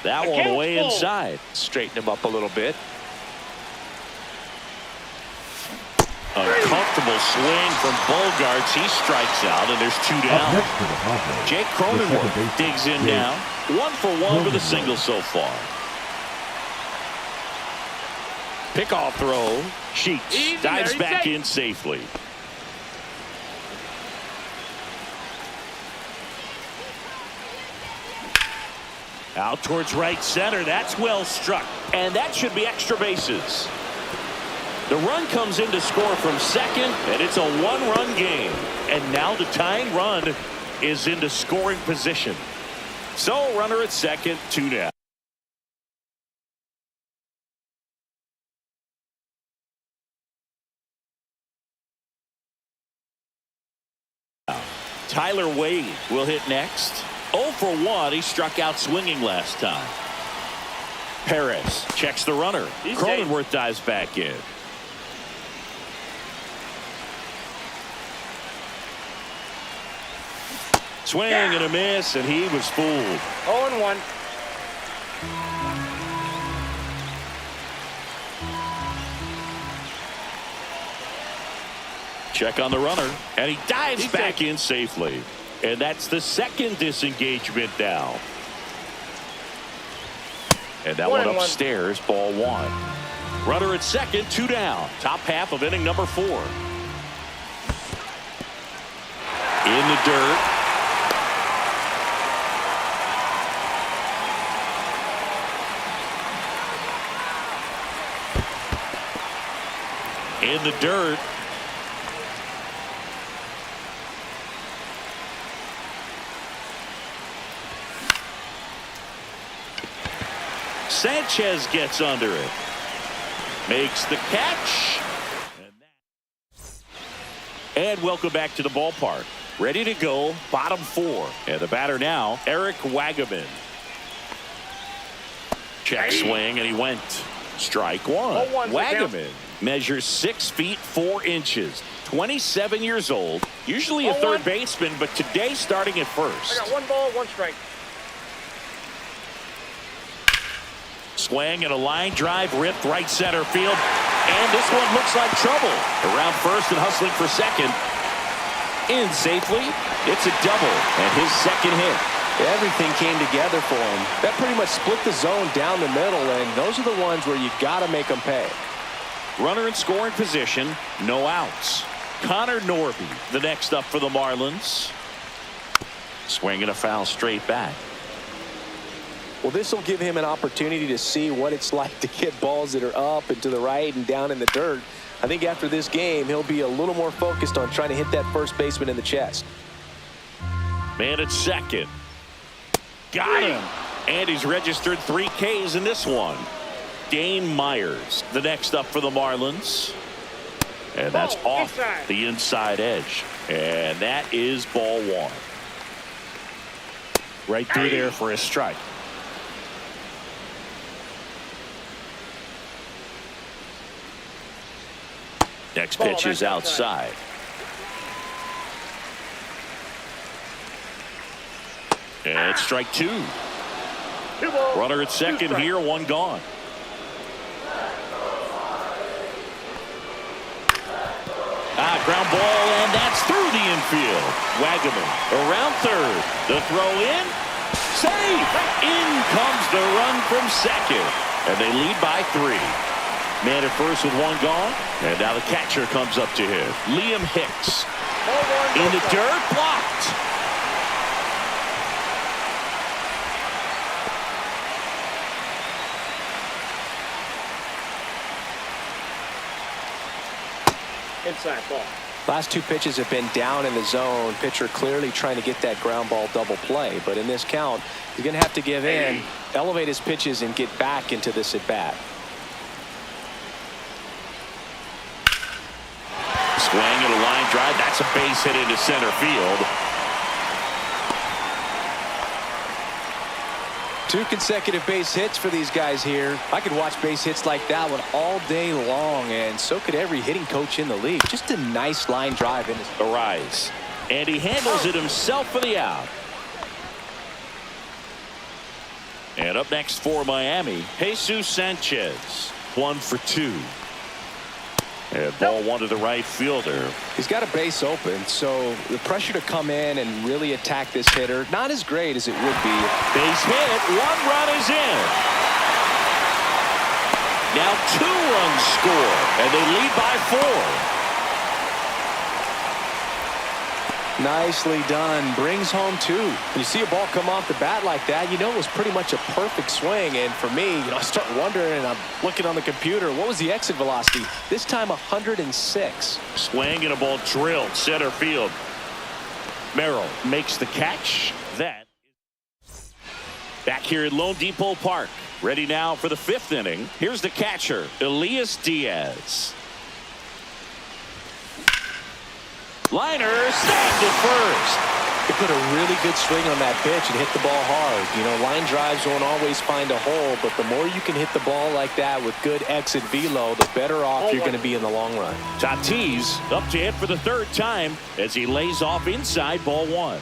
That one way inside. Straighten him up a little bit. Uncomfortable swing from Bogarts. He strikes out, and there's 2 down. Jake Cronenworth digs in now. 1 for 1 with a single so far. Pickoff throw. Sheets dives back in safely. Out towards right center. That's well struck. And that should be extra bases. The run comes in to score from second, and it's a 1-run game. And now the tying run is into scoring position. So runner at second, 2 down. Tyler Wade will hit next. 0 for 1. He struck out swinging last time. Perez checks the runner. Cronenworth dives back in. Swing and a miss, and he was fooled. 0-1. Check on the runner, and he dives back in safely. And that's the second disengagement now. And that one upstairs, ball 1. Runner at second, 2 down. Top half of inning number 4. In the dirt. In the dirt. Sanchez gets under it. Makes the catch. And welcome back to the ballpark. Ready to go, bottom 4. And the batter now, Eric Wagaman. Check swing, and he went. Strike 1. Wagaman measures 6 feet 4 inches. 27 years old. Usually a third baseman, but today starting at first. I got 1 ball, 1 strike. Swing and a line drive ripped right center field. And this one looks like trouble. Around first and hustling for second. In safely. It's a double and his second hit. Everything came together for him. That pretty much split the zone down the middle, and those are the ones where you got to make them pay. Runner in scoring position. No outs. Connor Norby, the next up for the Marlins. Swing and a foul straight back. Well, this will give him an opportunity to see what it's like to get balls that are up and to the right and down in the dirt. I think after this game, he'll be a little more focused on trying to hit that first baseman in the chest. Man at second. Got him. And he's registered 3 Ks in this one. Dane Myers, the next up for the Marlins. And that's off the inside edge. And that is ball 1. Right through there for a strike. Next pitch is outside. And it's strike 2. Runner at second here, 1 gone. Ground ball, and that's through the infield. Wagaman around third. The throw in. Safe. In comes the run from second. And they lead by 3. Man at first with 1 gone. And now the catcher comes up to him. Liam Hicks. In the dirt, blocked. Inside ball. Last 2 pitches have been down in the zone. Pitcher clearly trying to get that ground ball double play. But in this count, he's going to have to give in, elevate his pitches, and get back into this at bat. Swing and a line drive. That's a base hit into center field. 2 consecutive base hits for these guys here. I could watch base hits like that one all day long, and so could every hitting coach in the league. Just a nice line drive in his rise. And he handles it himself for the out. And up next for Miami, Jesus Sanchez. 1 for 2. And ball 1 to the right fielder. He's got a base open, so the pressure to come in and really attack this hitter, not as great as it would be. Base hit. 1 run is in. Now 2 runs score, and they lead by 4. Nicely done. Brings home 2. When you see a ball come off the bat like that, you know it was pretty much a perfect swing. And for me, I start wondering, and I'm looking on the computer, what was the exit velocity? This time 106. Swing and a ball drilled center field. Merrill makes the catch. That back here at Lone Depot Park. Ready now for the 5th inning. Here's the catcher, Elias Diaz. Liner snagged at first. They put a really good swing on that pitch and hit the ball hard. You know, line drives won't always find a hole, but the more you can hit the ball like that with good exit velo, the better off you're going to be in the long run. Tatis up to hit for the 3rd time as he lays off inside ball 1.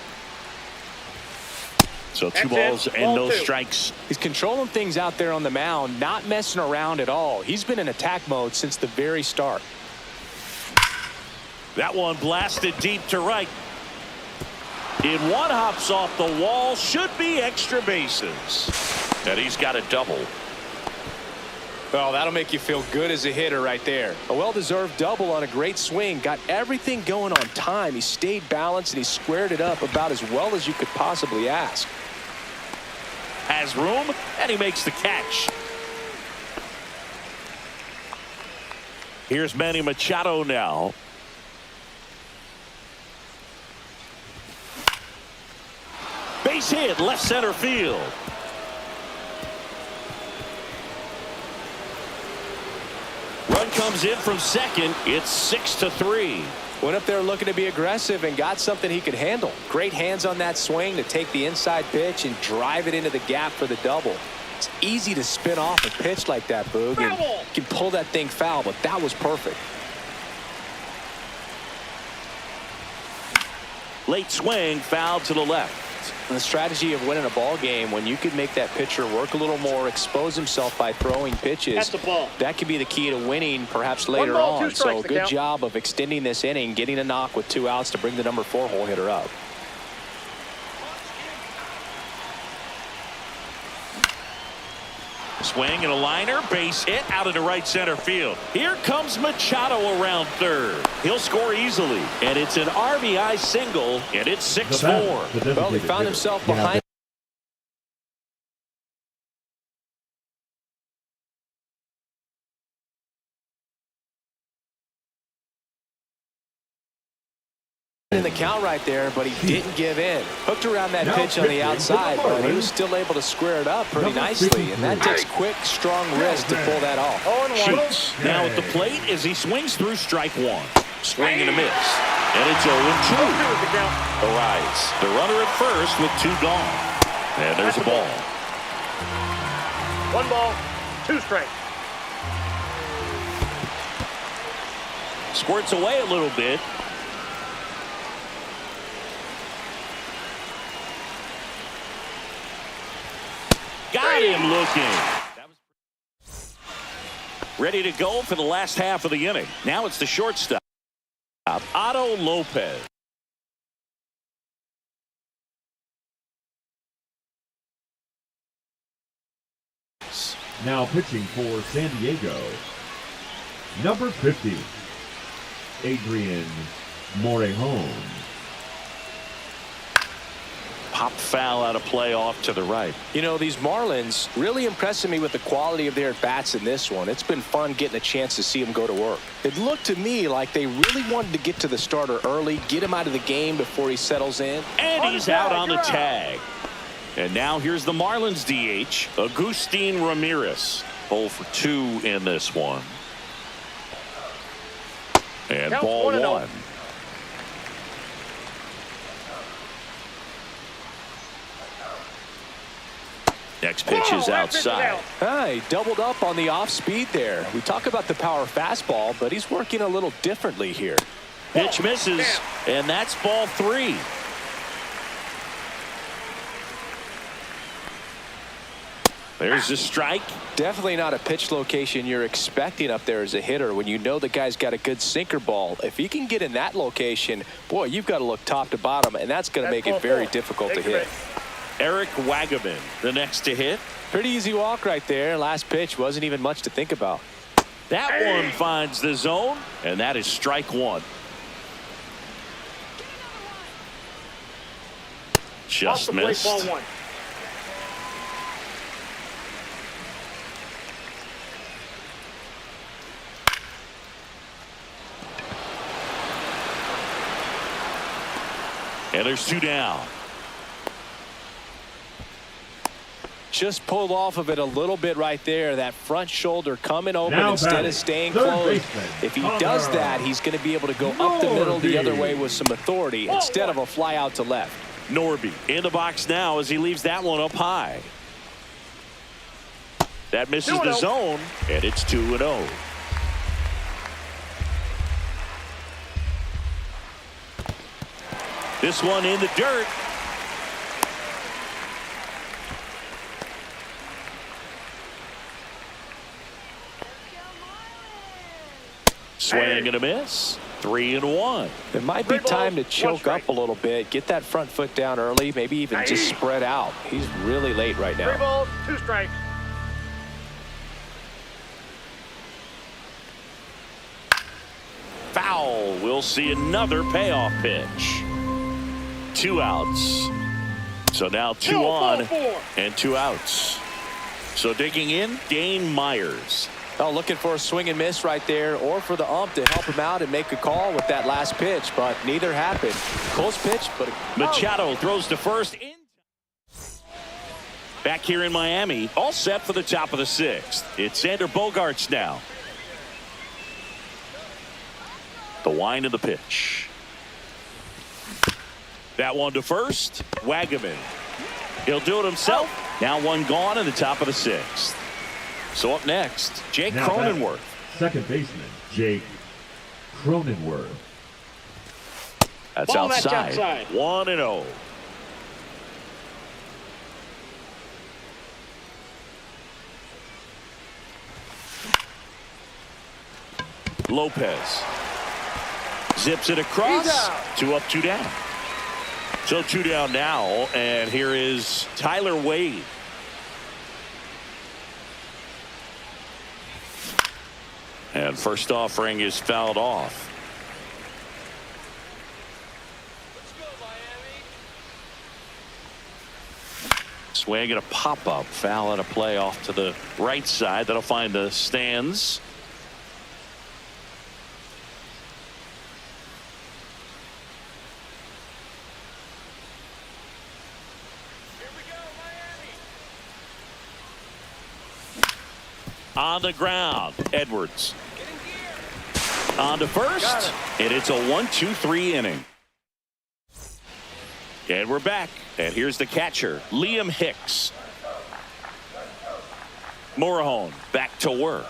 So 2 balls and no strikes. He's controlling things out there on the mound, not messing around at all. He's been in attack mode since the very start. That one blasted deep to right. In 1 hops off the wall, should be extra bases. And he's got a double. Well, that'll make you feel good as a hitter right there. A well-deserved double on a great swing. Got everything going on time. He stayed balanced and he squared it up about as well as you could possibly ask. Has room, and he makes the catch. Here's Manny Machado now. Base hit, left center field. Run comes in from second. It's 6-3. Went up there looking to be aggressive and got something he could handle. Great hands on that swing to take the inside pitch and drive it into the gap for the double. It's easy to spin off a pitch like that, Boog, and you can pull that thing foul, but that was perfect. Late swing, foul to the left. The strategy of winning a ball game, when you could make that pitcher work a little more, expose himself by throwing pitches, that could be the key to winning perhaps later on. So good job of extending this inning, getting a knock with 2 outs to bring the number 4 hole hitter up. Swing and a liner, base hit out into right center field. Here comes Machado around third. He'll score easily, and it's an RBI single, and it's 6-4. Well, he found himself behind. In the count right there, but he didn't give in. Hooked around that Now pitch on the pitching for the outside, but he Marlins, was still able to square it up pretty number nicely. And that 53. takes quick, strong wrist to pull that off. 0-1. Sheets now at the plate as he swings through strike one. Swing and a miss. And it's 0-2. With the count. Arise. The runner at first with 2 gone. And there's a ball. 1 ball, 2 strikes. Squirts away a little bit. Got him looking. Ready to go for the last half of the inning. Now it's the shortstop, Otto Lopez. Now pitching for San Diego, number 50, Adrian Morejon. Pop foul out of play off to the right. You know, these Marlins really impressing me with the quality of their at-bats in this one. It's been fun getting a chance to see them go to work. It looked to me like they really wanted to get to the starter early, get him out of the game before he settles in. And he's out on the tag. And now here's the Marlins DH, Agustin Ramirez. 0 for 2 in this one. And Count ball 1-0. 1. Next pitch is outside. He doubled up on the off speed there. We talk about the power fastball, but he's working a little differently here. Pitch misses, and that's ball 3. There's a strike. Definitely not a pitch location you're expecting up there as a hitter when you know the guy's got a good sinker ball. If he can get in that location, boy, you've got to look top to bottom, and that's going to make it very difficult to hit. Eric Wagaman, the next to hit. Pretty easy walk right there. Last pitch wasn't even much to think about. That one finds the zone, and that is strike 1. Just missed. Ball 1. And there's 2 down. Just pulled off of it a little bit right there. That front shoulder coming open Now instead batting, of staying third closed. baseman, If he does that, he's going to be able to go up the middle the other way with some authority instead of a fly out to left. Norby in the box now as he leaves that one up high. That misses the zone, and it's 2-0. This one in the dirt. Swing and a miss. 3-1. It might be time to choke up a little bit, get that front foot down early, maybe even just spread out. He's really late right 3 now. balls, 2 strikes. Foul. We'll see another payoff pitch. 2 outs. So now 2 on and 2 outs. So digging in, Dane Myers. Oh, looking for a swing and miss right there, or for the ump to help him out and make a call with that last pitch, but neither happened. Close pitch, but Machado throws to first. Back here in Miami, all set for the top of the 6th. It's Xander Bogaerts now. The wind of the pitch. That one to first. Wagaman. He'll do it himself. Now 1 gone in the top of the 6th. So up next, Jake Now Cronenworth. Second baseman, Jake Cronenworth. That's Ball match outside. outside. 1-0. Lopez zips it across. 2 up, 2 down. So 2 down now, and here is Tyler Wade. And first offering is fouled off. Swing and a pop-up. Foul and a play off to the right side. That'll find the stands. On the ground, Edwards. On to first, and it's a 1-2-3 inning. And we're back, and here's the catcher, Liam Hicks. Morahone back to work.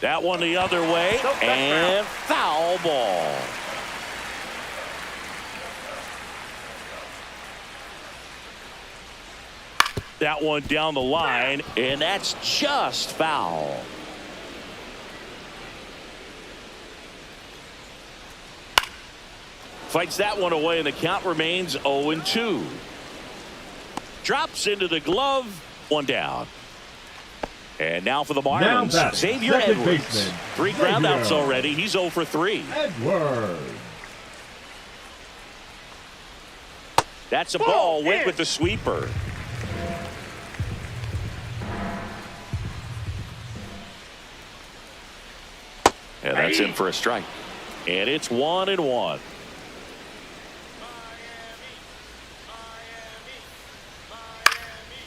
That one the other way, and foul ball. That one down the line, and that's just foul. Fights that one away, and the count remains 0-2. Drops into the glove, one down. And now for the Marlins, Xavier Edwards. Baseman, 3 groundouts already. He's 0 for 3. Edwards. That's a ball. Went with the sweeper. And that's in for a strike. And it's 1-1.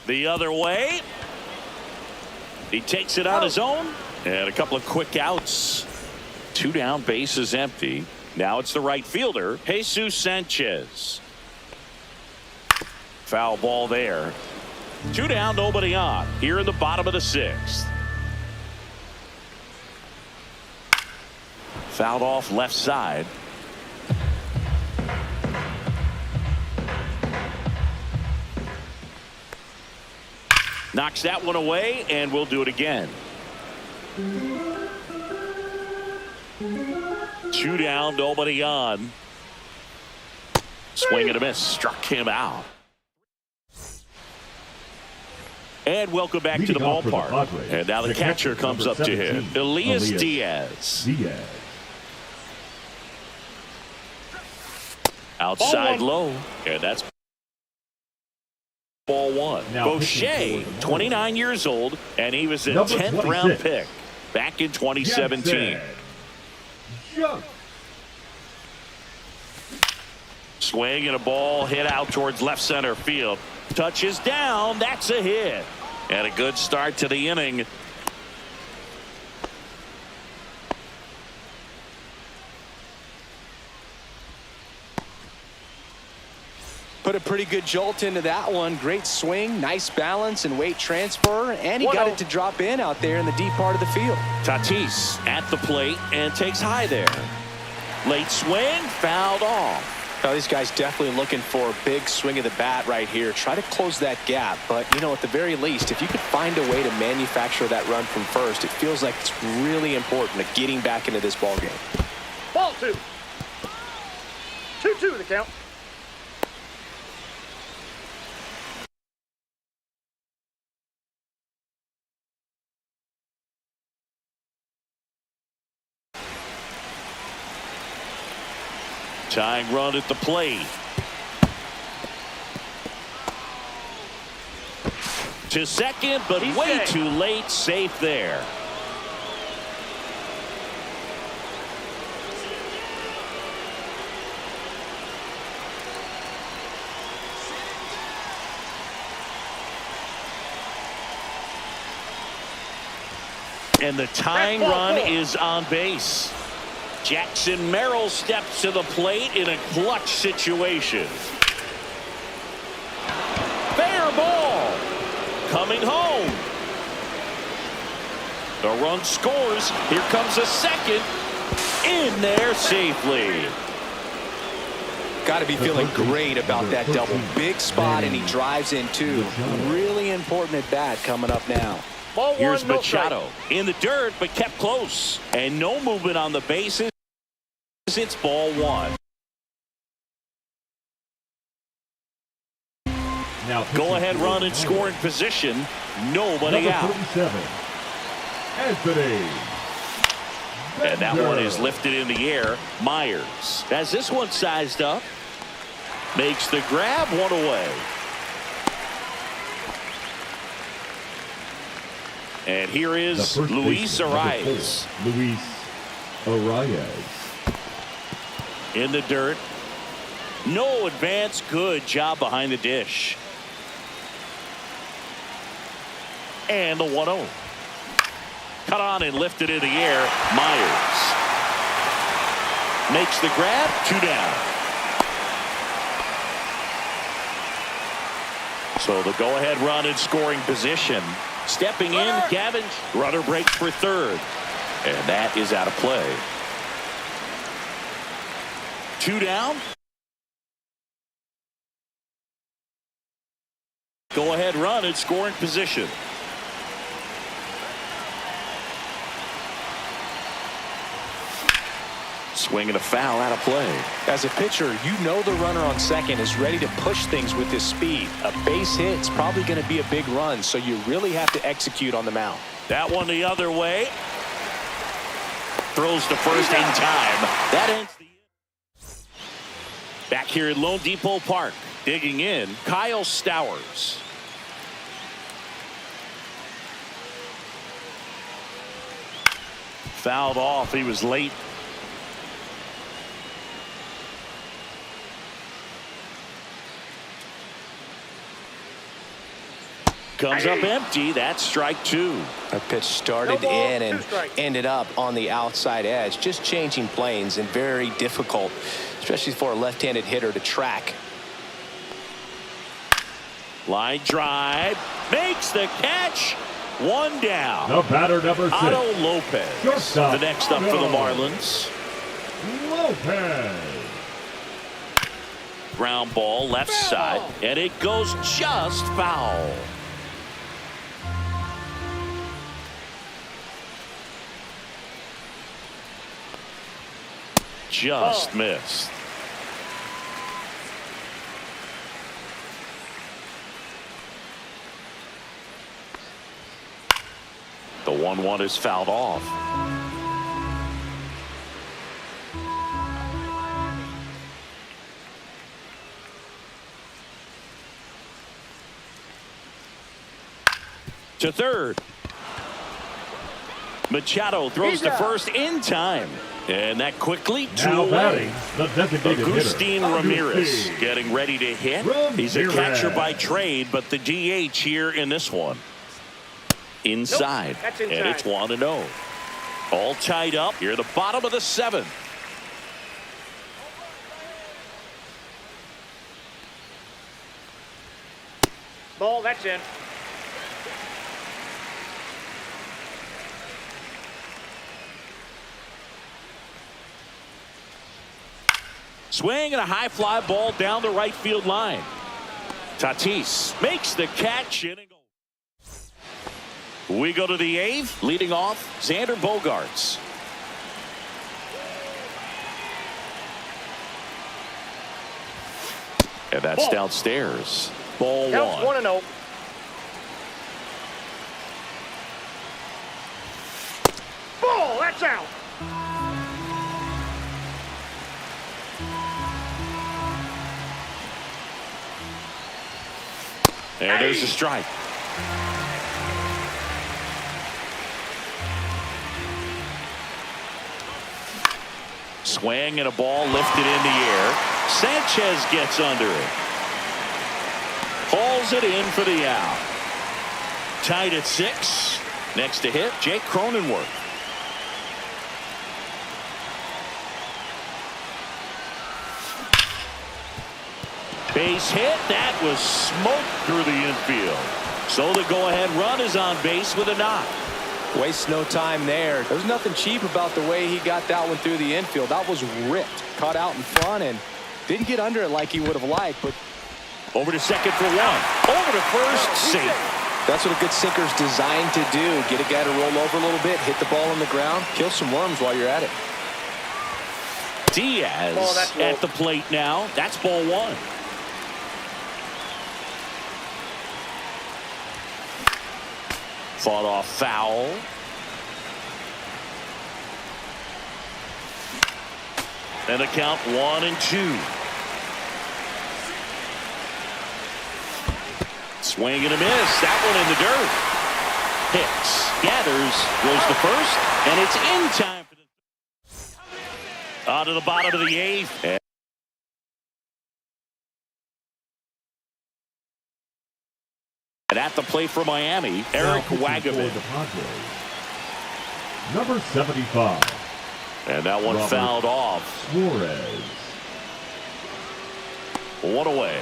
The other way. He takes it on his own. And a couple of quick outs. 2 down, bases empty. Now it's the right fielder, Jesus Sanchez. Foul ball there. 2 down, nobody on. Here in the bottom of the 6th. Fouled off left side. Knocks that one away, and we'll do it again. 2 down, nobody on. Swing and a miss. Struck him out. And welcome back to the ballpark. And now the catcher comes up to him. Elias Diaz. Outside low. And that's ball 1. Boucher, 29 years old, and he was a 10th round pick back in 2017. Swing and a ball hit out towards left center field. Touches down. That's a hit. And a good start to the inning. Put a pretty good jolt into that one. Great swing, nice balance and weight transfer, and he got it to drop in out there in the deep part of the field. Tatis at the plate and takes high there. Late swing, fouled off. Now, these guys definitely looking for a big swing of the bat right here. Try to close that gap, but you know, at the very least, if you could find a way to manufacture that run from first, it feels like it's really important to getting back into this ball game. Ball 2. 2-2 the count. Tying run at the plate. To second, but way too late. Safe there. And the tying run is on base. Jackson Merrill steps to the plate in a clutch situation. Fair ball. Coming home. The run scores. Here comes a second. In there safely. Got to be feeling great about that double. Big spot, and he drives in too. Really important at bat coming up now. Ball 1, Here's no Machado in the dirt, but kept close. And no movement on the bases. It's ball 1. Now go ahead, run and score in position. Nobody out. 37, Anthony. And that one is lifted in the air. Myers has this one sized up. Makes the grab, one away. And here is Luis Arias. Luis Arias. In the dirt. No advance. Good job behind the dish. And the 1-0. Cut on and lifted in the air. Myers makes the grab. 2 down. So the go-ahead run in scoring position. Stepping in, Gavin. Runner breaks for third. And that is out of play. 2 down. Go-ahead run in scoring position. Swinging a foul, out of play. As a pitcher, you know the runner on second is ready to push things with his speed. A base hit is probably going to be a big run, so you really have to execute on the mound. That one the other way. Throws to first in time. That ends the inning. Back here at Lone Depot Park, digging in, Kyle Stowers. Fouled off. He was late. Comes up empty. That's strike 2. A pitch started in and ended up on the outside edge. Just changing planes and very difficult, especially for a left-handed hitter to track. Line drive. Makes the catch. 1 down. The batter, number 6. Otto Lopez. Shortstop, The next up for the Marlins. Lopez. Ground ball left side. And it goes just foul. Just missed. The 1-1 is fouled off. To third. Machado throws to first in time. And that quickly Now away. batting, the designated Agustin hitter, Ramirez Agustin getting ready to hit. He's a Ramirez. catcher by trade, but the DH here in this one. Inside. That's inside. And it's 1-0. All tied up here at the bottom of the 7th. Ball, that's in. Swing and a high fly ball down the right field line. Tatis makes the catch. We go to the 8th. Leading off, Xander Bogaerts. And that's downstairs. Ball Counts 1. 1-0. Ball, that's out. And there's a strike. Swing and a ball lifted in the air. Sanchez gets under it. Hauls it in for the out. Tied at 6. Next to hit, Jake Cronenworth. Base hit. That was smoked through the infield. So the go-ahead run is on base with a knock. Wastes no time there. There's nothing cheap about the way he got that one through the infield. That was ripped. Caught out in front and didn't get under it like he would have liked. But over to second for 1. Over to first. Safe. that's what a good sinker's designed to do. Get a guy to roll over a little bit, hit the ball on the ground, kill some worms while you're at it. Diaz at the plate now. That's ball 1. Fought off foul. And the count 1-2. Swing and a miss. That one in the dirt. Hicks gathers, goes to first, and it's in time for the on to the bottom of the 8th. And at the plate for Miami, Eric Wagaman. Number 75. And that one Robert fouled off. Suarez. One away.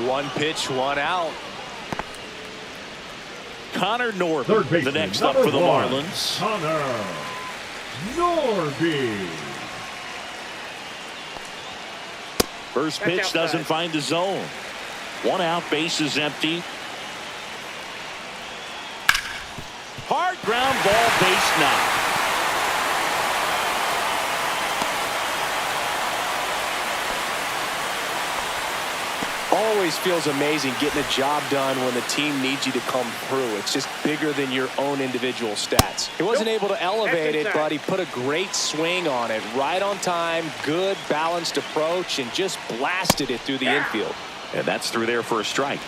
One pitch, one out. Connor Norby, Third baseman, the next up number for the 1, Marlins. Connor Norby. First That's pitch outside. doesn't find the zone. One out, base is empty. Hard ground ball, base knock. Always feels amazing getting a job done when the team needs you to come through. It's just bigger than your own individual stats. He wasn't able to elevate it, but he put a great swing on it. Right on time, good balanced approach, and just blasted it through the infield. And that's through there for a strike.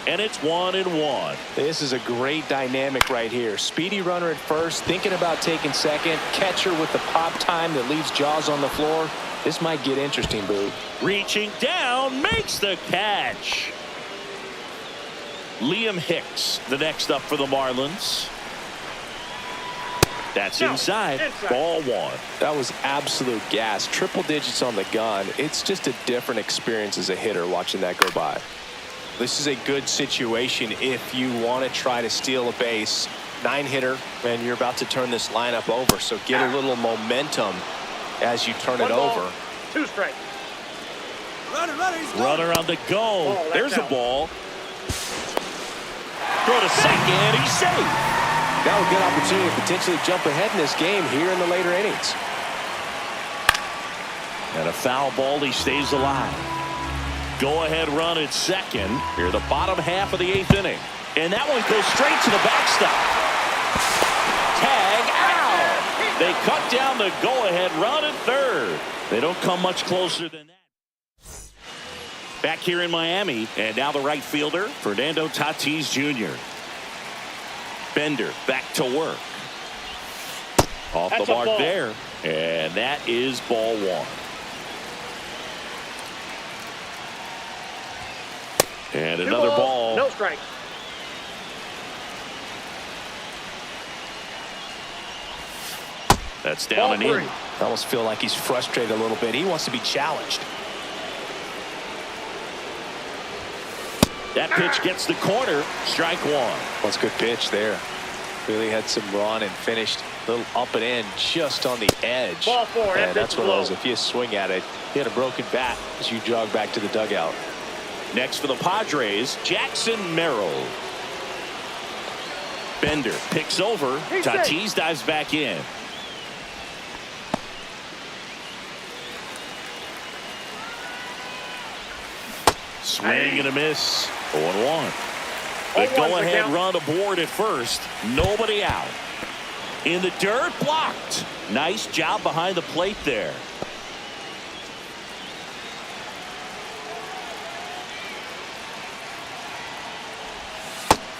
And it's 1-1. This is a great dynamic right here. Speedy runner at first, thinking about taking second. Catcher with the pop time that leaves Jaws on the floor. This might get interesting, Boo. Reaching down, makes the catch. Liam Hicks, the next up for the Marlins. That's inside. Ball 1. That was absolute gas. Triple digits on the gun. It's just a different experience as a hitter watching that go by. This is a good situation if you want to try to steal a base. 9-hitter, and you're about to turn this lineup over. So get a little momentum as you turn it over. 2 strikes. Runner on the go. Ball, There's a out. ball. Throw to second. He's safe. Now a good opportunity to potentially jump ahead in this game here in the later innings. And a foul ball. He stays alive. Go ahead run at second. Here the bottom half of the 8th inning. And that one goes straight to the backstop. Tag out. They cut down the go-ahead run at third. They don't come much closer than that. Back here in Miami, and now the right fielder, Fernando Tatis Jr. Bender back to work. Off That's the a mark ball. there, and that is ball 1. And 2 another balls, ball. No strikes. That's down and in. I almost feel like he's frustrated a little bit. He wants to be challenged. That pitch gets the corner. Strike 1. That's a good pitch there. Really had some run and finished a little up and in just on the edge. Ball 4. And that's one of those, low. if you swing at it, you hit a broken bat as you jog back to the dugout. Next for the Padres, Jackson Merrill. Bender picks over. He's Tatis dives back in. Swing and a miss. 0-1. The 0-1 go-ahead count. run aboard at first. Nobody out. In the dirt, blocked. Nice job behind the plate there.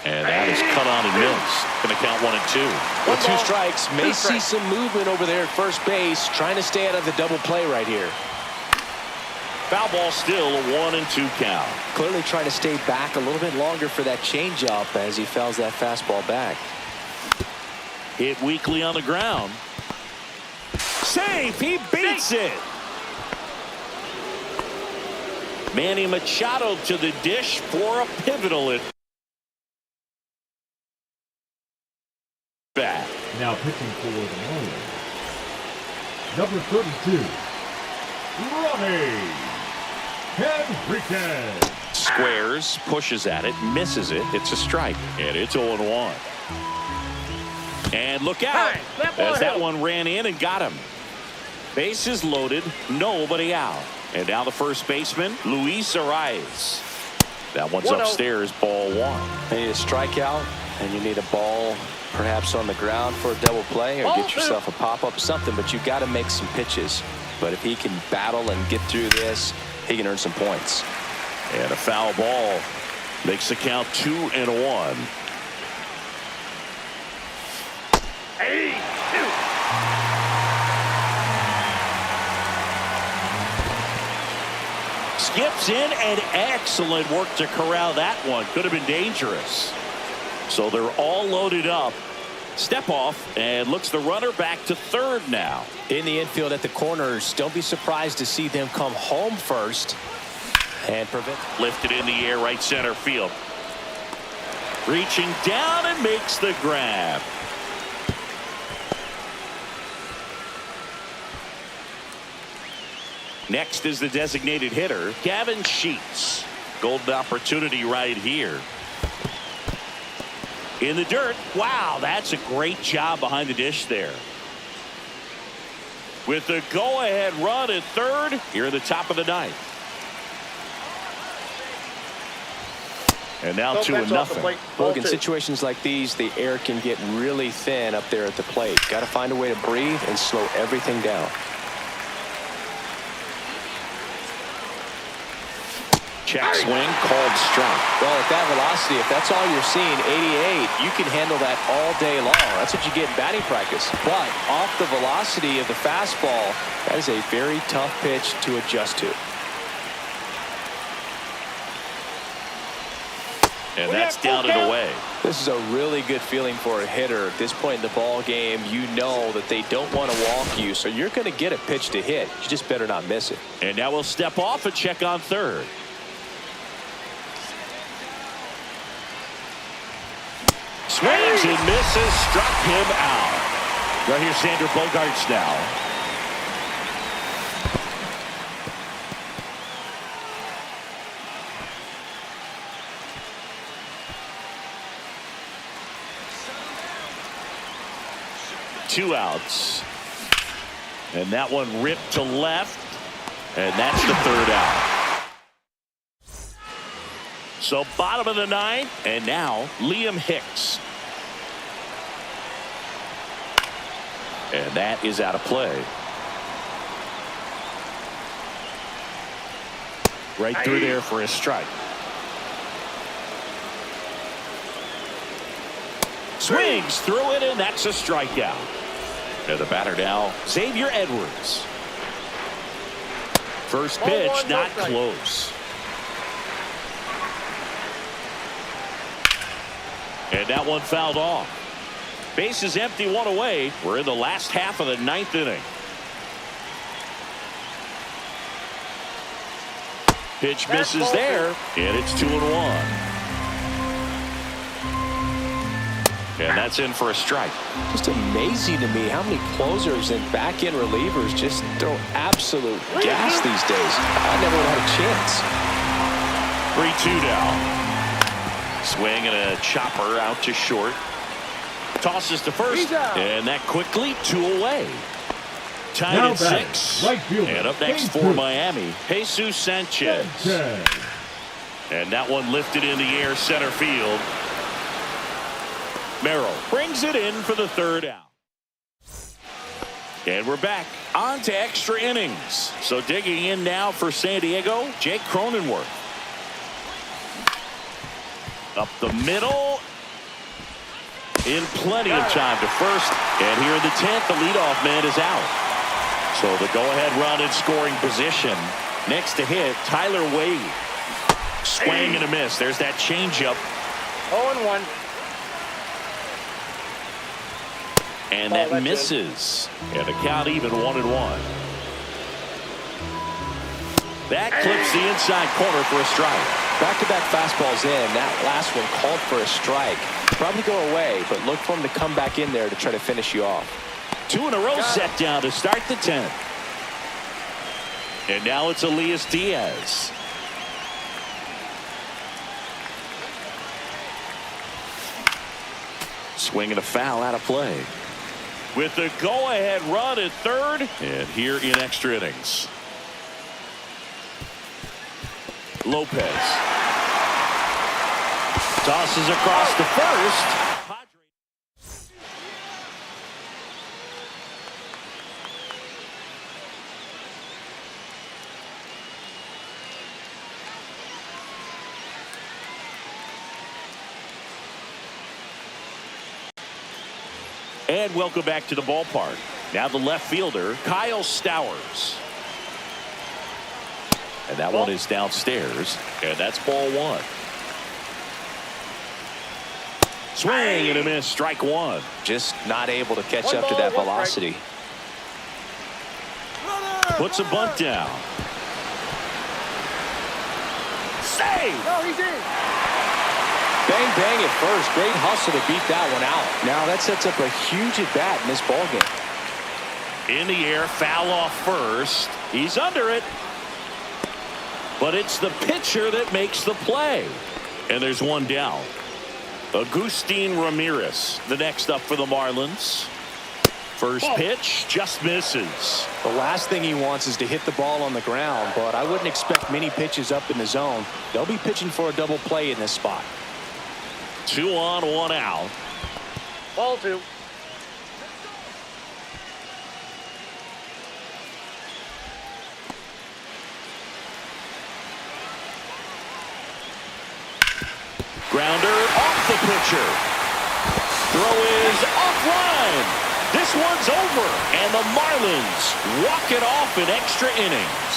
And that is cut on and missed. Going to count 1 and 2. With 2 strikes, may 2 see strikes. some movement over there at first base, trying to stay out of the double play right here. Foul ball still a 1 and 2 count. Clearly trying to stay back a little bit longer for that changeup as he fouls that fastball back. Hit weakly on the ground. Safe. He beats it. Manny Machado to the dish for a pivotal at bat. Now pitching for the Marlins. Number 32. Ronnie Henriquez. Squares, pushes at it, misses it. It's a strike, and it's 0-1. And look out, Hey, that ball as that hit. one ran in and got him. Bases loaded, nobody out. And now the first baseman, Luis Arias. That one's 1-0. upstairs, ball 1. You need a strikeout, and you need a ball perhaps on the ground for a double play, or Ball get 2. yourself a pop-up, something, but you got to make some pitches. But if he can battle and get through this, he can earn some points. And a foul ball makes the count 2-1. Hey, 2. Skips in, and excellent work to corral that one. Could have been dangerous. So they're all loaded up. Step off and looks the runner back to third now. In the infield at the corners, don't be surprised to see them come home first and prevent. Lifted in the air, right center field. Reaching down and makes the grab. Next is the designated hitter, Gavin Sheets. Golden opportunity right here. In the dirt. Wow, that's a great job behind the dish there. With the go-ahead run at third here at the top of the ninth. And now 2-0. Look, in situations like these, the air can get really thin up there at the plate. Got to find a way to breathe and slow everything down. Check swing, called strike. Well, at that velocity, if that's all you're seeing, 88, you can handle that all day long. That's what you get in batting practice. But off the velocity of the fastball, that is a very tough pitch to adjust to. And that's down and away. This is a really good feeling for a hitter. At this point in the ball game, you know that they don't want to walk you, so you're going to get a pitch to hit. You just better not miss it. And now we'll step off and check on third. Swings and misses, struck him out. Right here, Xander Bogaerts now. Two outs. And that one ripped to left. And that's the third out. So bottom of the ninth. And now Liam Hicks. And that is out of play. Right through there for a strike. Swings through it, and that's a strikeout. And the batter now, Xavier Edwards. First pitch, not close. And that one fouled off. Bases empty, one away. We're in the last half of the ninth inning. Pitch misses there, and it's 2-1. And that's in for a strike. Just amazing to me how many closers and back-end relievers just throw absolute gas these days. I never would have had a chance. 3-2 now. Swing and a chopper out to short. Tosses to first, and that quickly 2 away. Tied at 6. Right fielder, and up next for Miami, Jesus Sanchez. And that one lifted in the air center field. Merrill brings it in for the third out. And we're back on to extra innings. So digging in now for San Diego, Jake Cronenworth. Up the middle. In plenty of time to first. And here in the 10th, the leadoff man is out. So the go-ahead run in scoring position. Next to hit, Tyler Wade. Swing and a miss. There's that changeup. 0-1. And that misses. And the count even 1-1. That clips the inside corner for a strike. Back-to-back fastballs in. That last one called for a strike. Probably go away, but look for him to come back in there to try to finish you off. 2 in a row set down to start the 10th. And now it's Elias Diaz. Swing and a foul out of play. With the go-ahead run at third. And here in extra innings. Lopez. Tosses across to first. And welcome back to the ballpark. Now the left fielder, Kyle Stowers. And that one is downstairs. And that's ball 1. Swing and a miss. Strike one. Just not able to catch One up to ball, that one velocity. Puts a bunt down. Save. No, he's in. Bang, bang at first. Great hustle to beat that one out. Now that sets up a huge at-bat in this ballgame. In the air, foul off first. He's under it. But it's the pitcher that makes the play. And there's one down. Agustin Ramirez, the next up for the Marlins. First pitch just misses. The last thing he wants is to hit the ball on the ground, but I wouldn't expect many pitches up in the zone. They'll be pitching for a double play in this spot. 2 on, 1 out. Ball 2. Grounder off the pitcher. Throw is offline. This one's over, and the Marlins walk it off in extra innings.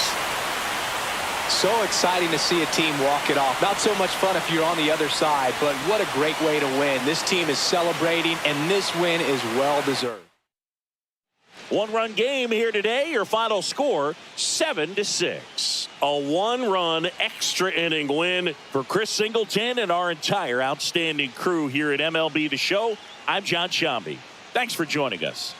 So exciting to see a team walk it off. Not so much fun if you're on the other side, but what a great way to win. This team is celebrating, and this win is well-deserved. 1-run game here today. Your final score, 7-6. A 1-run extra inning win for Chris Singleton and our entire outstanding crew here at MLB The Show. I'm John Shambi. Thanks for joining us.